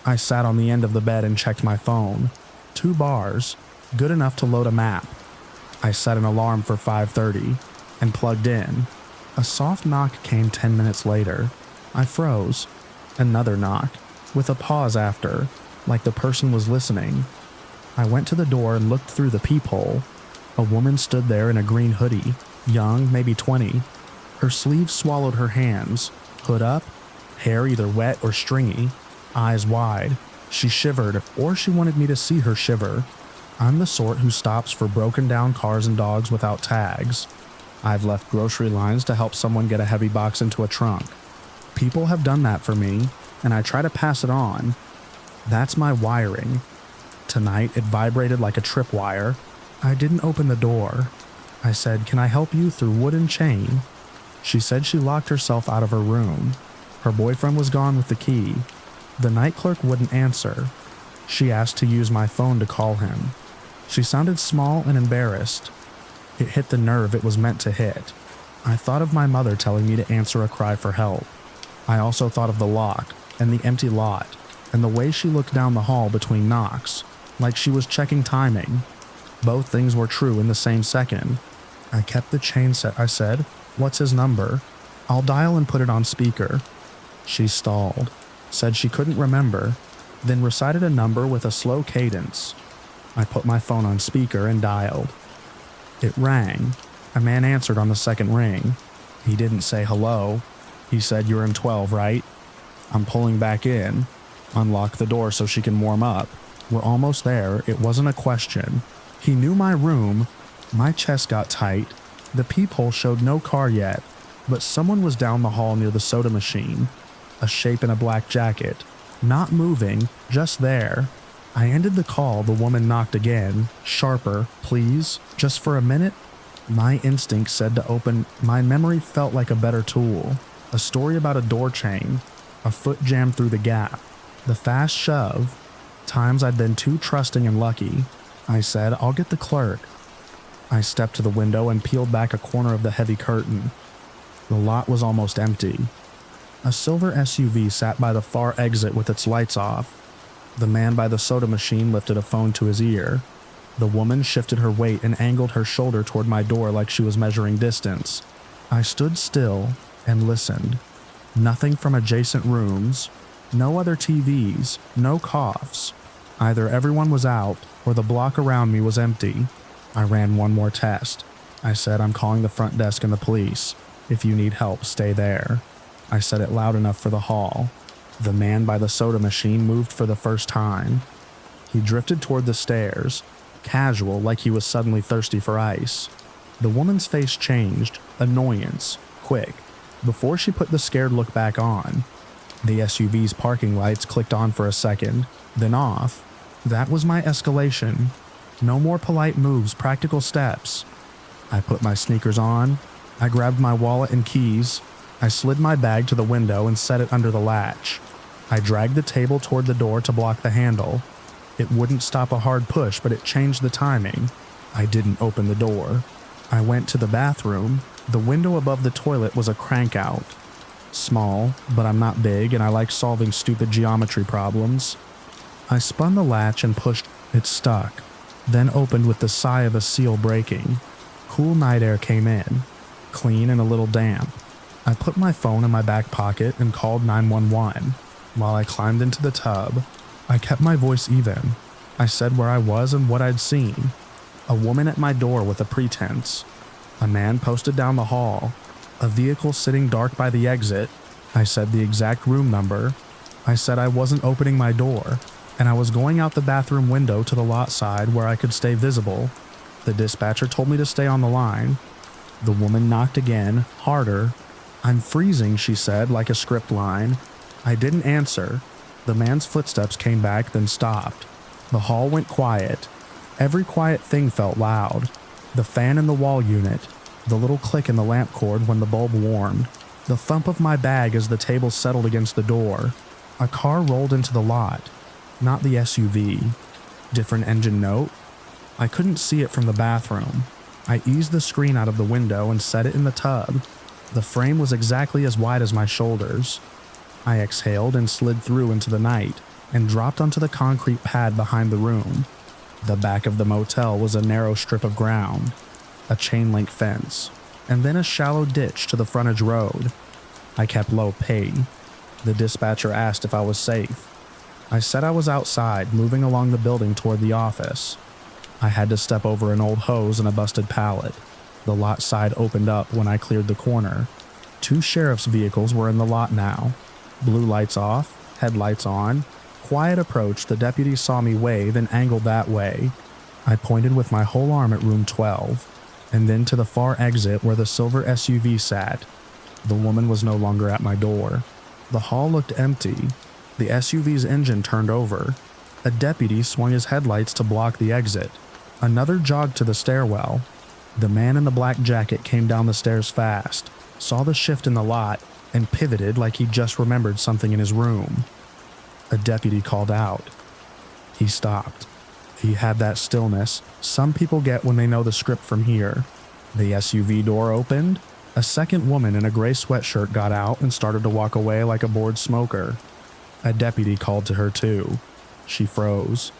I sat on the end of the bed and checked my phone. 2 bars, good enough to load a map. I set an alarm for 5:30 and plugged in. A soft knock came 10 minutes later. I froze. Another knock, with a pause after, like the person was listening. I went to the door and looked through the peephole. A woman stood there in a green hoodie, young, maybe 20. Her sleeves swallowed her hands, hood up, hair either wet or stringy, eyes wide. She shivered, or she wanted me to see her shiver. I'm the sort who stops for broken down cars and dogs without tags. I've left grocery lines to help someone get a heavy box into a trunk. People have done that for me, and I try to pass it on. That's my wiring. Tonight, it vibrated like a tripwire. I didn't open the door. I said, "Can I help you?" through wood and chain. She said she locked herself out of her room. Her boyfriend was gone with the key. The night clerk wouldn't answer. She asked to use my phone to call him. She sounded small and embarrassed. It hit the nerve it was meant to hit. I thought of my mother telling me to answer a cry for help. I also thought of the lock and the empty lot and the way she looked down the hall between knocks, like she was checking timing. Both things were true in the same second. I kept the chain set. I said, "What's his number? I'll dial and put it on speaker." She stalled, said she couldn't remember, then recited a number with a slow cadence. I put my phone on speaker and dialed. It rang. A man answered on the second ring. He didn't say hello. He said, "You're in 12, right?" I'm pulling back in. Unlock the door so she can warm up. We're almost there. It wasn't a question. He knew my room. My chest got tight. The peephole showed no car yet, but someone was down the hall near the soda machine. A shape in a black jacket. Not moving, just there. I ended the call. The woman knocked again. Sharper, "Please, just for a minute?" My instinct said to open. My memory felt like a better tool. A story about a door chain. A foot jammed through the gap. The fast shove. Times I'd been too trusting and lucky. I said, "I'll get the clerk." I stepped to the window and peeled back a corner of the heavy curtain. The lot was almost empty. A silver SUV sat by the far exit with its lights off. The man by the soda machine lifted a phone to his ear. The woman shifted her weight and angled her shoulder toward my door like she was measuring distance. I stood still and listened. Nothing from adjacent rooms. No other TVs. No coughs. Either everyone was out or the block around me was empty. I ran one more test. I said, "I'm calling the front desk and the police. If you need help, stay there." I said it loud enough for the hall. The man by the soda machine moved for the first time. He drifted toward the stairs, casual, like he was suddenly thirsty for ice. The woman's face changed, annoyance, quick, before she put the scared look back on. The SUV's parking lights clicked on for a second, then off. That was my escalation. No more polite moves, practical steps. I put my sneakers on. I grabbed my wallet and keys. I slid my bag to the window and set it under the latch. I dragged the table toward the door to block the handle. It wouldn't stop a hard push, but it changed the timing. I didn't open the door. I went to the bathroom. The window above the toilet was a crank out. Small, but I'm not big and I like solving stupid geometry problems. I spun the latch and pushed. It stuck, then opened with the sigh of a seal breaking. Cool night air came in, clean and a little damp. I put my phone in my back pocket and called 911. While I climbed into the tub, I kept my voice even. I said where I was and what I'd seen. A woman at my door with a pretense. A man posted down the hall. A vehicle sitting dark by the exit. I said the exact room number. I said I wasn't opening my door, and I was going out the bathroom window to the lot side where I could stay visible. The dispatcher told me to stay on the line. The woman knocked again, harder. "I'm freezing," she said, like a script line. I didn't answer. The man's footsteps came back, then stopped. The hall went quiet. Every quiet thing felt loud. The fan in the wall unit, the little click in the lamp cord when the bulb warmed, the thump of my bag as the table settled against the door. A car rolled into the lot. Not the SUV. Different engine note? I couldn't see it from the bathroom. I eased the screen out of the window and set it in the tub. The frame was exactly as wide as my shoulders. I exhaled and slid through into the night and dropped onto the concrete pad behind the room. The back of the motel was a narrow strip of ground, a chain-link fence, and then a shallow ditch to the frontage road. I kept low pay. The dispatcher asked if I was safe. I said I was outside, moving along the building toward the office. I had to step over an old hose and a busted pallet. The lot side opened up when I cleared the corner. 2 sheriff's vehicles were in the lot now. Blue lights off, headlights on. Quiet approach, the deputy saw me wave and angled that way. I pointed with my whole arm at room 12, and then to the far exit where the silver SUV sat. The woman was no longer at my door. The hall looked empty. The SUV's engine turned over. A deputy swung his headlights to block the exit. Another jogged to the stairwell. The man in the black jacket came down the stairs fast, saw the shift in the lot, and pivoted like he just remembered something in his room. A deputy called out. He stopped. He had that stillness some people get when they know the script from here. The SUV door opened. A second woman in a gray sweatshirt got out and started to walk away like a bored smoker. A deputy called to her too. She froze.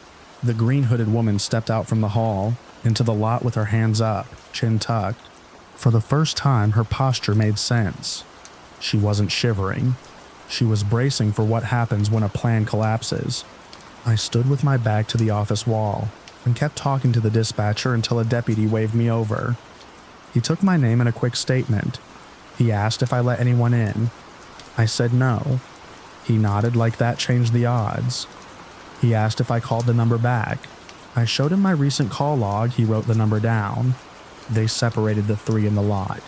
The green-hooded woman stepped out from the hall, into the lot with her hands up, chin tucked. For the first time, her posture made sense. She wasn't shivering. She was bracing for what happens when a plan collapses. I stood with my back to the office wall and kept talking to the dispatcher until a deputy waved me over. He took my name and a quick statement. He asked if I let anyone in. I said no. He nodded like that changed the odds. He asked if I called the number back. I showed him my recent call log. He wrote the number down. They separated the 3 in the lot,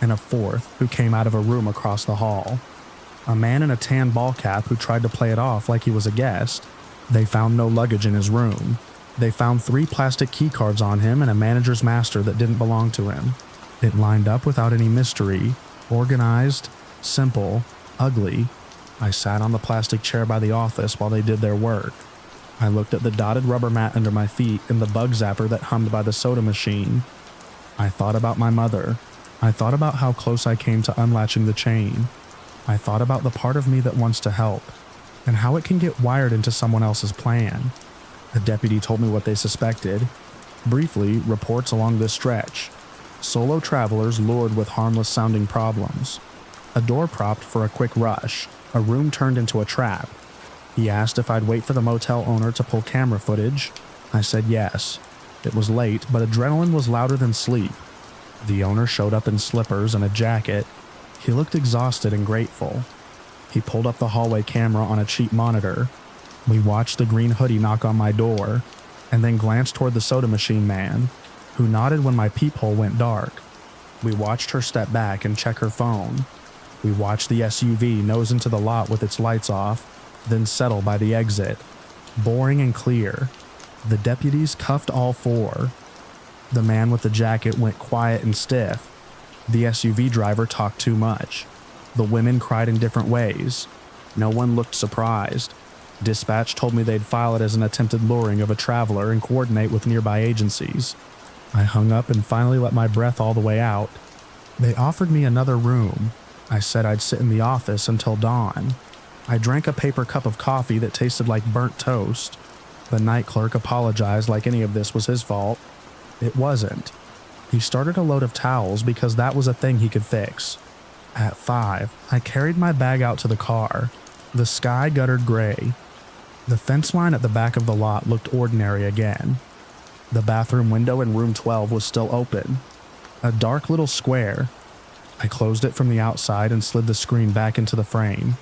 and a 4th who came out of a room across the hall. A man in a tan ball cap who tried to play it off like he was a guest. They found no luggage in his room. They found 3 plastic key cards on him and a manager's master that didn't belong to him. It lined up without any mystery, organized, simple, ugly. I sat on the plastic chair by the office while they did their work. I looked at the dotted rubber mat under my feet and the bug zapper that hummed by the soda machine. I thought about my mother. I thought about how close I came to unlatching the chain. I thought about the part of me that wants to help, and how it can get wired into someone else's plan. A deputy told me what they suspected. Briefly, reports along this stretch. Solo travelers lured with harmless-sounding problems. A door propped for a quick rush. A room turned into a trap. He asked if I'd wait for the motel owner to pull camera footage. I said yes. It was late, but adrenaline was louder than sleep. The owner showed up in slippers and a jacket. He looked exhausted and grateful. He pulled up the hallway camera on a cheap monitor. We watched the green hoodie knock on my door, and then glanced toward the soda machine man, who nodded when my peephole went dark. We watched her step back and check her phone. We watched the SUV nose into the lot with its lights off, then settle by the exit. Boring and clear. The deputies cuffed all four. The man with the jacket went quiet and stiff. The SUV driver talked too much. The women cried in different ways. No one looked surprised. Dispatch told me they'd file it as an attempted luring of a traveler and coordinate with nearby agencies. I hung up and finally let my breath all the way out. They offered me another room. I said I'd sit in the office until dawn. I drank a paper cup of coffee that tasted like burnt toast. The night clerk apologized like any of this was his fault. It wasn't. He started a load of towels because that was a thing he could fix. At 5, I carried my bag out to the car. The sky guttered gray. The fence line at the back of the lot looked ordinary again. The bathroom window in room 12 was still open. A dark little square. I closed it from the outside and slid the screen back into the frame.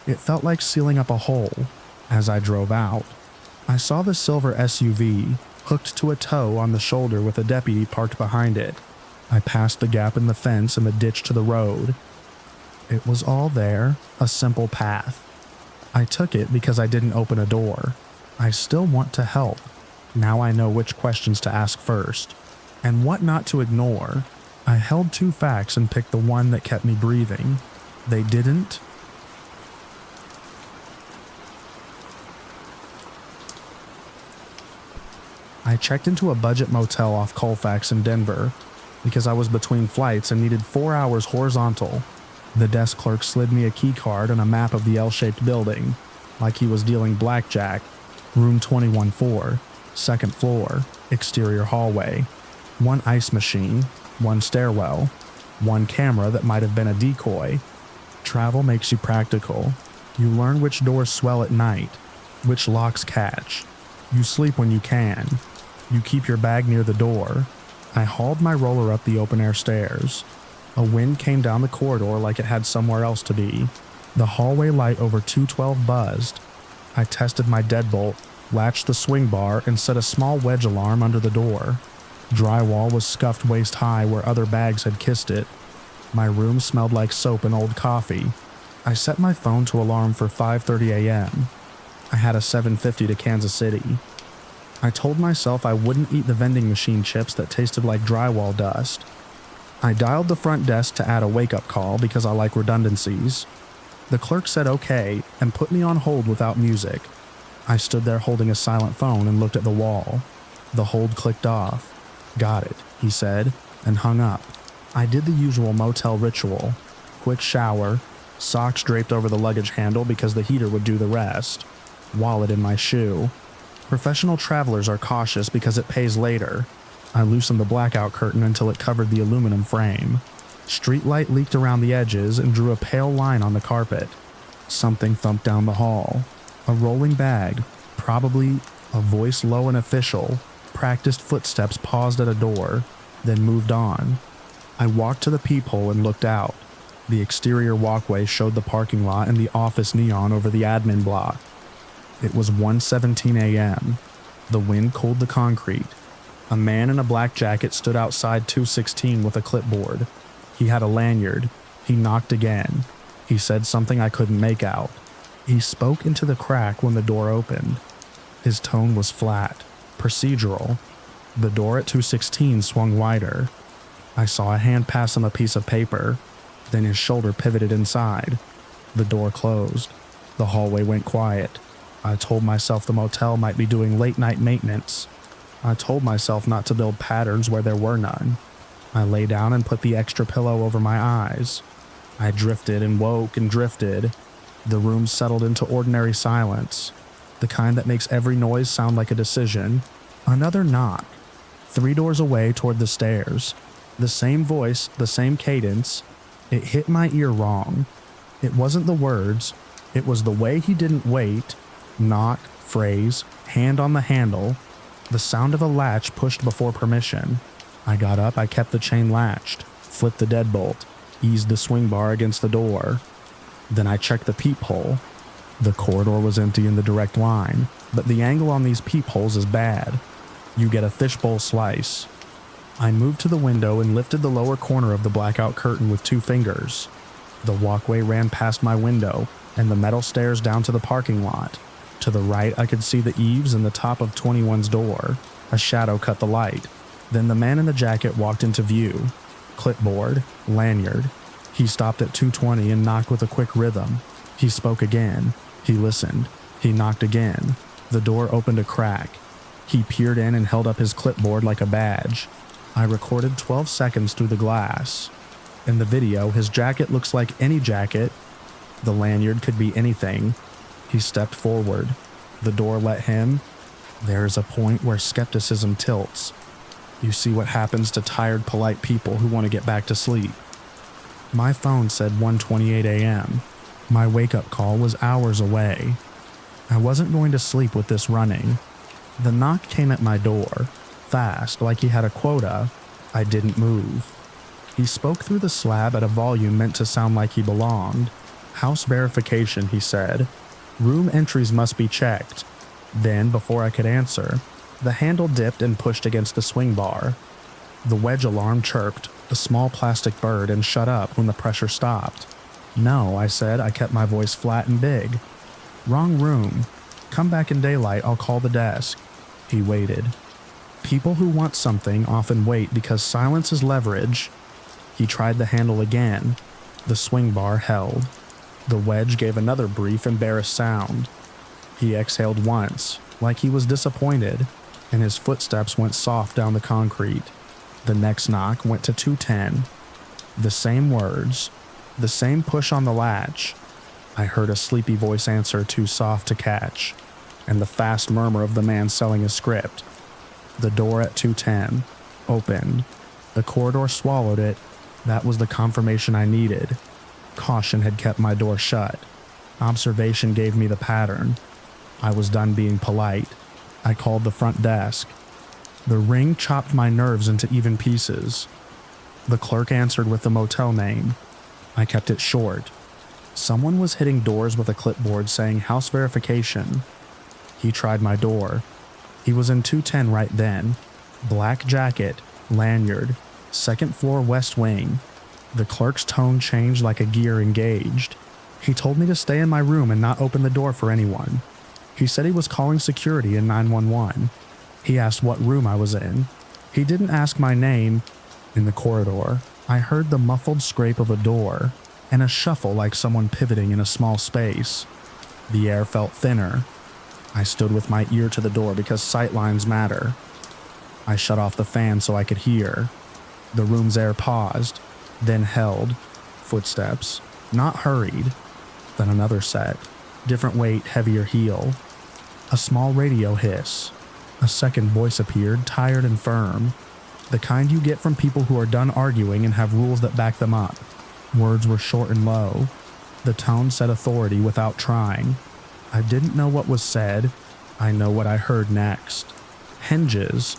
It felt like sealing up a hole. As I drove out, I saw the silver SUV hooked to a tow on the shoulder with a deputy parked behind it. I passed the gap in the fence and the ditch to the road. It was all there, a simple path. I took it because I didn't open a door. I still want to help. Now I know which questions to ask first, and what not to ignore. I held 2 facts and picked the one that kept me breathing. They didn't. I checked into a budget motel off Colfax in Denver because I was between flights and needed 4 hours horizontal. The desk clerk slid me a key card and a map of the L-shaped building, like he was dealing blackjack. Room 21-4, second floor, exterior hallway. 1 ice machine, 1 stairwell, 1 camera that might have been a decoy. Travel makes you practical. You learn which doors swell at night, which locks catch. You sleep when you can. You keep your bag near the door. I hauled my roller up the open-air stairs. A wind came down the corridor like it had somewhere else to be. The hallway light over 212 buzzed. I tested my deadbolt, latched the swing bar, and set a small wedge alarm under the door. Drywall was scuffed waist-high where other bags had kissed it. My room smelled like soap and old coffee. I set my phone to alarm for 5:30 a.m. I had a 7:50 to Kansas City. I told myself I wouldn't eat the vending machine chips that tasted like drywall dust. I dialed the front desk to add a wake-up call because I like redundancies. The clerk said okay and put me on hold without music. I stood there holding a silent phone and looked at the wall. The hold clicked off. "Got it," he said, and hung up. I did the usual motel ritual. Quick shower, socks draped over the luggage handle because the heater would do the rest. Wallet in my shoe. Professional travelers are cautious because it pays later. I loosened the blackout curtain until it covered the aluminum frame. Street light leaked around the edges and drew a pale line on the carpet. Something thumped down the hall. A rolling bag, probably a voice low and official. Practiced footsteps paused at a door, then moved on. I walked to the peephole and looked out. The exterior walkway showed the parking lot and the office neon over the admin block. It was 1:17 a.m. The wind cooled the concrete. A man in a black jacket stood outside 216 with a clipboard. He had a lanyard. He knocked again. He said something I couldn't make out. He spoke into the crack when the door opened. His tone was flat, procedural. The door at 216 swung wider. I saw a hand pass him a piece of paper. Then his shoulder pivoted inside. The door closed. The hallway went quiet. I told myself the motel might be doing late-night maintenance. I told myself not to build patterns where there were none. I lay down and put the extra pillow over my eyes. I drifted and woke and drifted. The room settled into ordinary silence, the kind that makes every noise sound like a decision. Another knock. 3 doors away toward the stairs. The same voice, the same cadence. It hit my ear wrong. It wasn't the words. It was the way he didn't wait. Knock, phrase, hand on the handle. The sound of a latch pushed before permission. I got up, I kept the chain latched, flipped the deadbolt, eased the swing bar against the door. Then I checked the peephole. The corridor was empty in the direct line, but the angle on these peepholes is bad. You get a fishbowl slice. I moved to the window and lifted the lower corner of the blackout curtain with 2 fingers. The walkway ran past my window and the metal stairs down to the parking lot. To the right, I could see the eaves and the top of 21's door. A shadow cut the light. Then the man in the jacket walked into view. Clipboard, lanyard. He stopped at 220 and knocked with a quick rhythm. He spoke again. He listened. He knocked again. The door opened a crack. He peered in and held up his clipboard like a badge. I recorded 12 seconds through the glass. In the video, his jacket looks like any jacket. The lanyard could be anything. He stepped forward. The door let him. There is a point where skepticism tilts. You see what happens to tired, polite people who want to get back to sleep. My phone said 1:28 a.m. My wake-up call was hours away. I wasn't going to sleep with this running. The knock came at my door, fast, like he had a quota. I didn't move. He spoke through the slab at a volume meant to sound like he belonged. House verification, he said. Room entries must be checked. Then, before I could answer, the handle dipped and pushed against the swing bar. The wedge alarm chirped, a small plastic bird, and shut up when the pressure stopped. No, I said. I kept my voice flat and big. Wrong room. Come back in daylight, I'll call the desk. He waited. People who want something often wait because silence is leverage. He tried the handle again. The swing bar held. The wedge gave another brief, embarrassed sound. He exhaled once, like he was disappointed, and his footsteps went soft down the concrete. The next knock went to 210. The same words, the same push on the latch. I heard a sleepy voice answer too soft to catch, and the fast murmur of the man selling a script. The door at 210 opened. The corridor swallowed it. That was the confirmation I needed. Caution had kept my door shut. Observation gave me the pattern. I was done being polite. I called the front desk. The ring chopped my nerves into even pieces. The clerk answered with the motel name. I kept it short. Someone was hitting doors with a clipboard saying house verification. He tried my door. He was in 210 right then. Black jacket, lanyard, second floor west wing. The clerk's tone changed like a gear engaged. He told me to stay in my room and not open the door for anyone. He said he was calling security in 911. He asked what room I was in. He didn't ask my name. In the corridor, I heard the muffled scrape of a door and a shuffle like someone pivoting in a small space. The air felt thinner. I stood with my ear to the door because sightlines matter. I shut off the fan so I could hear. The room's air paused, then held. Footsteps, not hurried. Then another set, different weight, heavier heel. A small radio hiss. A second voice appeared, tired and firm. The kind you get from people who are done arguing and have rules that back them up. Words were short and low. The tone said authority without trying. I didn't know what was said. I know what I heard next. Hinges.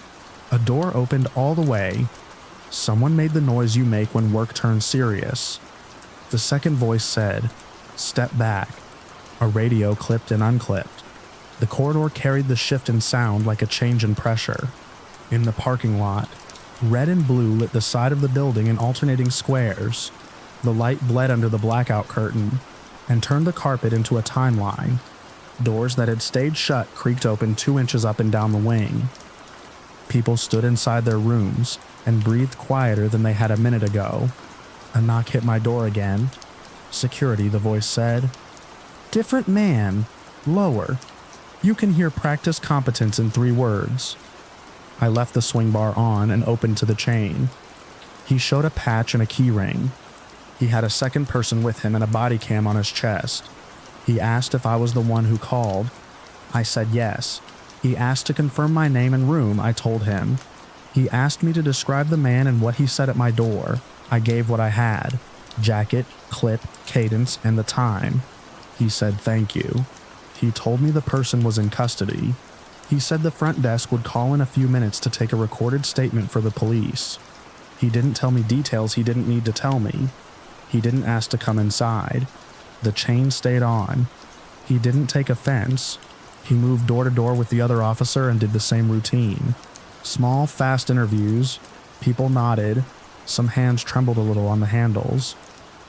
A door opened all the way. Someone made the noise you make when work turns serious. The second voice said, "Step back." A radio clipped and unclipped. The corridor carried the shift in sound like a change in pressure. In the parking lot, red and blue lit the side of the building in alternating squares. The light bled under the blackout curtain and turned the carpet into a timeline. Doors that had stayed shut creaked open 2 inches up and down the wing. People stood inside their rooms and breathed quieter than they had a minute ago. A knock hit my door again. "Security," the voice said. "Different man. Lower. You can hear practice competence in 3 words." I left the swing bar on and opened to the chain. He showed a patch and a key ring. He had a second person with him and a body cam on his chest. He asked if I was the one who called. I said yes. He asked to confirm my name and room. I told him. He asked me to describe the man and what he said at my door. I gave what I had: jacket, clip, cadence, and the time. He said thank you. He told me the person was in custody. He said the front desk would call in a few minutes to take a recorded statement for the police. He didn't tell me details he didn't need to tell me. He didn't ask to come inside. The chain stayed on. He didn't take offense. He moved door to door with the other officer and did the same routine. Small, fast interviews. People nodded. Some hands trembled a little on the handles.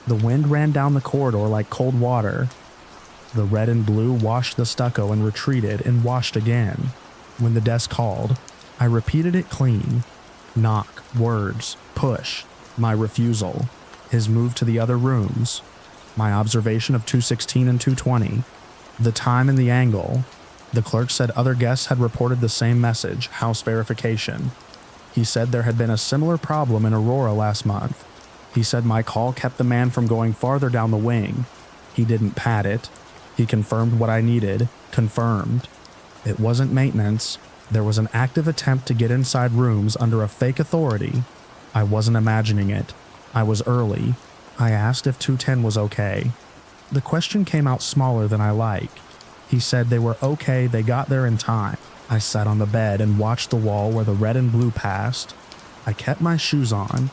The wind ran down the corridor like cold water. The red and blue washed the stucco and retreated and washed again. When the desk called, I repeated it clean. Knock, words, push, my refusal, his move to the other rooms, my observation of 216 and 220, the time and the angle. The clerk said other guests had reported the same message, house verification. He said there had been a similar problem in Aurora last month. He said my call kept the man from going farther down the wing. He didn't pad it. He confirmed what I needed. Confirmed. It wasn't maintenance. There was an active attempt to get inside rooms under a fake authority. I wasn't imagining it. I was early. I asked if 210 was okay. The question came out smaller than I like. He said they were okay, they got there in time. I sat on the bed and watched the wall where the red and blue passed. I kept my shoes on.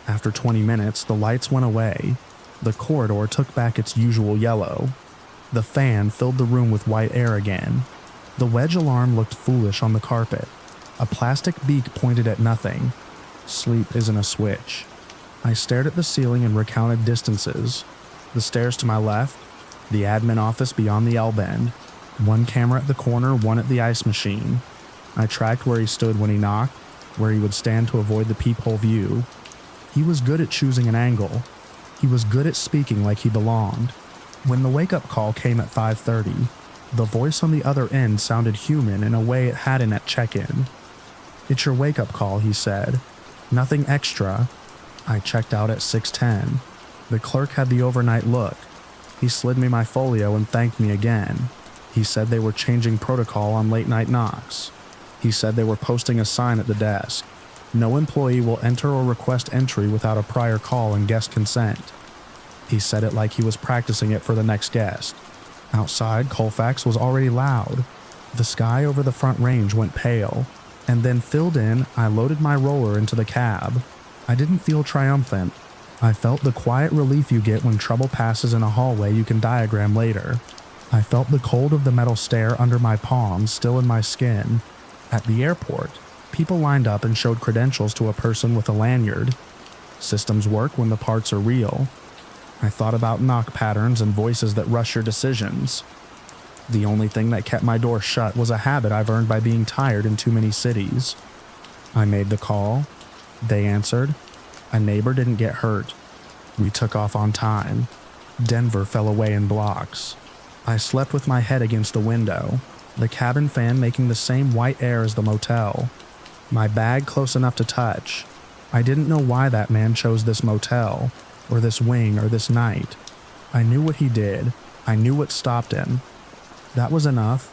After 20 minutes, the lights went away. The corridor took back its usual yellow. The fan filled the room with white air again. The wedge alarm looked foolish on the carpet. A plastic beak pointed at nothing. Sleep isn't a switch. I stared at the ceiling and recounted distances. The stairs to my left, the admin office beyond the L-bend, one camera at the corner, one at the ice machine. I tracked where he stood when he knocked, where he would stand to avoid the peephole view. He was good at choosing an angle. He was good at speaking like he belonged. When the wake-up call came at 5:30, the voice on the other end sounded human in a way it hadn't at check-in. "It's your wake-up call," he said. "Nothing extra." I checked out at 6:10. The clerk had the overnight look. He slid me my folio and thanked me again. He said they were changing protocol on late-night knocks. He said they were posting a sign at the desk. No employee will enter or request entry without a prior call and guest consent. He said it like he was practicing it for the next guest. Outside, Colfax was already loud. The sky over the front range went pale, and then filled in. I loaded my roller into the cab. I didn't feel triumphant. I felt the quiet relief you get when trouble passes in a hallway you can diagram later. I felt the cold of the metal stair under my palms still in my skin. At the airport, people lined up and showed credentials to a person with a lanyard. Systems work when the parts are real. I thought about knock patterns and voices that rush your decisions. The only thing that kept my door shut was a habit I've earned by being tired in too many cities. I made the call. They answered. A neighbor didn't get hurt. We took off on time. Denver fell away in blocks. I slept with my head against the window, the cabin fan making the same white air as the motel. My bag close enough to touch. I didn't know why that man chose this motel, or this wing, or this night. I knew what he did. I knew what stopped him. That was enough.